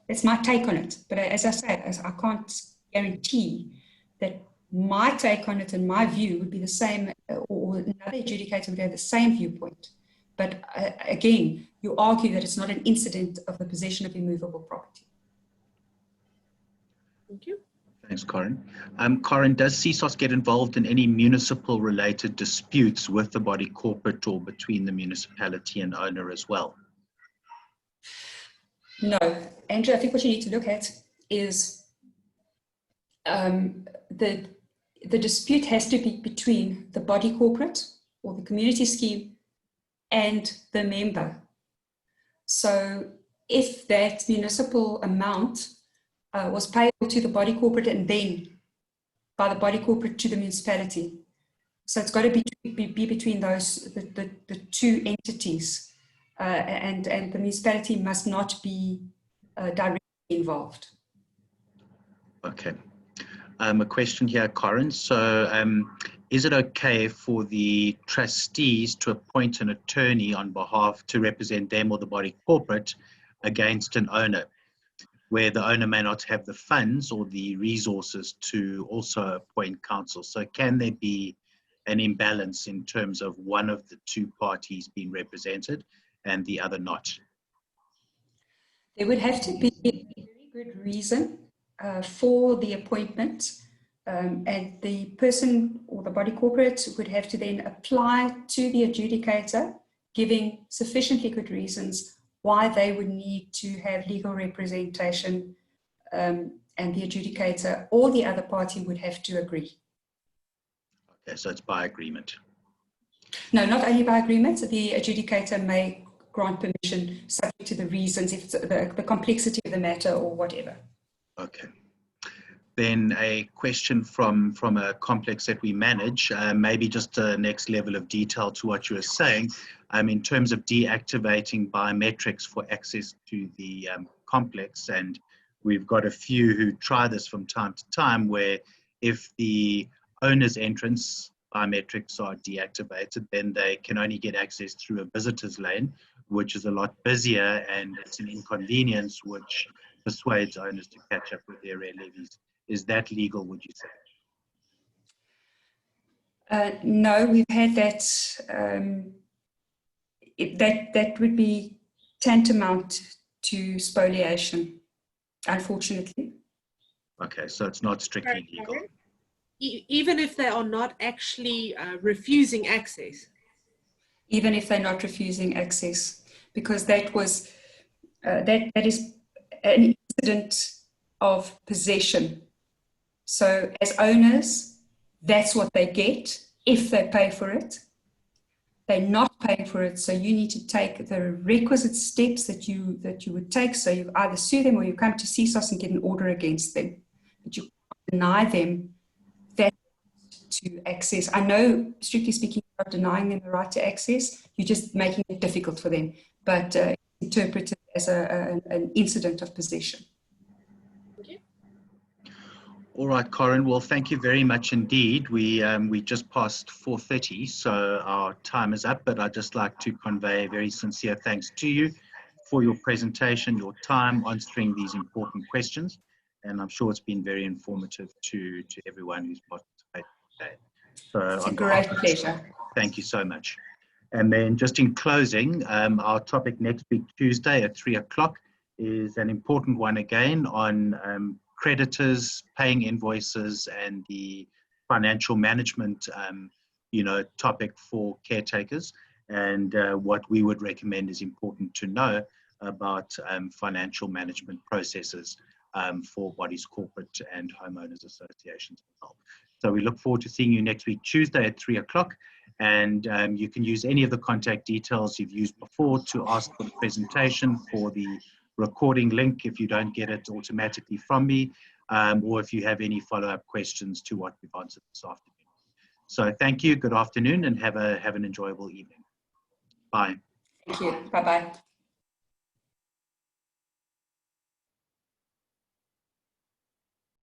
Speaker 2: That's my take on it. But as I say, I can't guarantee that my take on it and my view would be the same, or another adjudicator would have the same viewpoint. But again, you argue that it's not an incident of the possession of immovable property.
Speaker 4: Thank you.
Speaker 1: Thanks, Corin. Corin, does CSOS get involved in any municipal related disputes with the body corporate or between the municipality and owner as well?
Speaker 2: No, Andrew, I think what you need to look at is the dispute has to be between the body corporate or the community scheme and the member. So if that municipal amount was payable to the body corporate and then by the body corporate to the municipality. So it's got to be between those, the two entities, and the municipality must not be directly involved.
Speaker 1: Okay. A question here, Corin. So is it okay for the trustees to appoint an attorney on behalf to represent them or the body corporate against an owner, where the owner may not have the funds or the resources to also appoint counsel? So can there be an imbalance in terms of one of the two parties being represented and the other not?
Speaker 2: There would have to be a very good reason for the appointment, and the person or the body corporate would have to then apply to the adjudicator, giving sufficiently good reasons why they would need to have legal representation, and the adjudicator or the other party would have to agree.
Speaker 1: Okay, so it's by agreement.
Speaker 2: No, not only by agreement. The adjudicator may grant permission subject to the reasons, if it's the complexity of the matter or whatever.
Speaker 1: Okay. Then a question from a complex that we manage, maybe just a next level of detail to what you were saying, in terms of deactivating biometrics for access to the complex. And we've got a few who try this from time to time, where if the owner's entrance biometrics are deactivated, then they can only get access through a visitor's lane, which is a lot busier, and it's an inconvenience which persuades owners to catch up with their rear levies. Is that legal, would you say?
Speaker 2: No, we've had that. That would be tantamount to spoliation, unfortunately.
Speaker 1: Okay, so it's not strictly legal.
Speaker 4: Even if they are not actually refusing access?
Speaker 2: Even if they're not refusing access, because that was that is an incident of possession. So as owners, that's what they get if they pay for it. They're not paying for it, so you need to take the requisite steps that you would take. So you either sue them or you come to CSOS and get an order against them. But you can't deny them that to access. I know, strictly speaking, you're not denying them the right to access. You're just making it difficult for them. But interpret it as an incident of possession.
Speaker 1: All right, Corinne. Well, thank you very much indeed. We just passed 4:30, so our time is up. But I'd just like to convey a very sincere thanks to you for your presentation, your time answering these important questions, and I'm sure it's been very informative to everyone who's participated today. So
Speaker 2: it's a great pleasure.
Speaker 1: Thank you so much. And then, just in closing, our topic next week, Tuesday at 3 o'clock, is an important one again on creditors, paying invoices, and the financial management, topic for caretakers, and what we would recommend is important to know about financial management processes for bodies corporate and homeowners associations as well. So we look forward to seeing you next week, Tuesday at 3 o'clock. And you can use any of the contact details you've used before to ask for the presentation, for the recording link if you don't get it automatically from me, or if you have any follow-up questions to what we've answered this afternoon. So thank you, good afternoon, and have an enjoyable evening. Bye.
Speaker 2: Thank you. Bye-bye.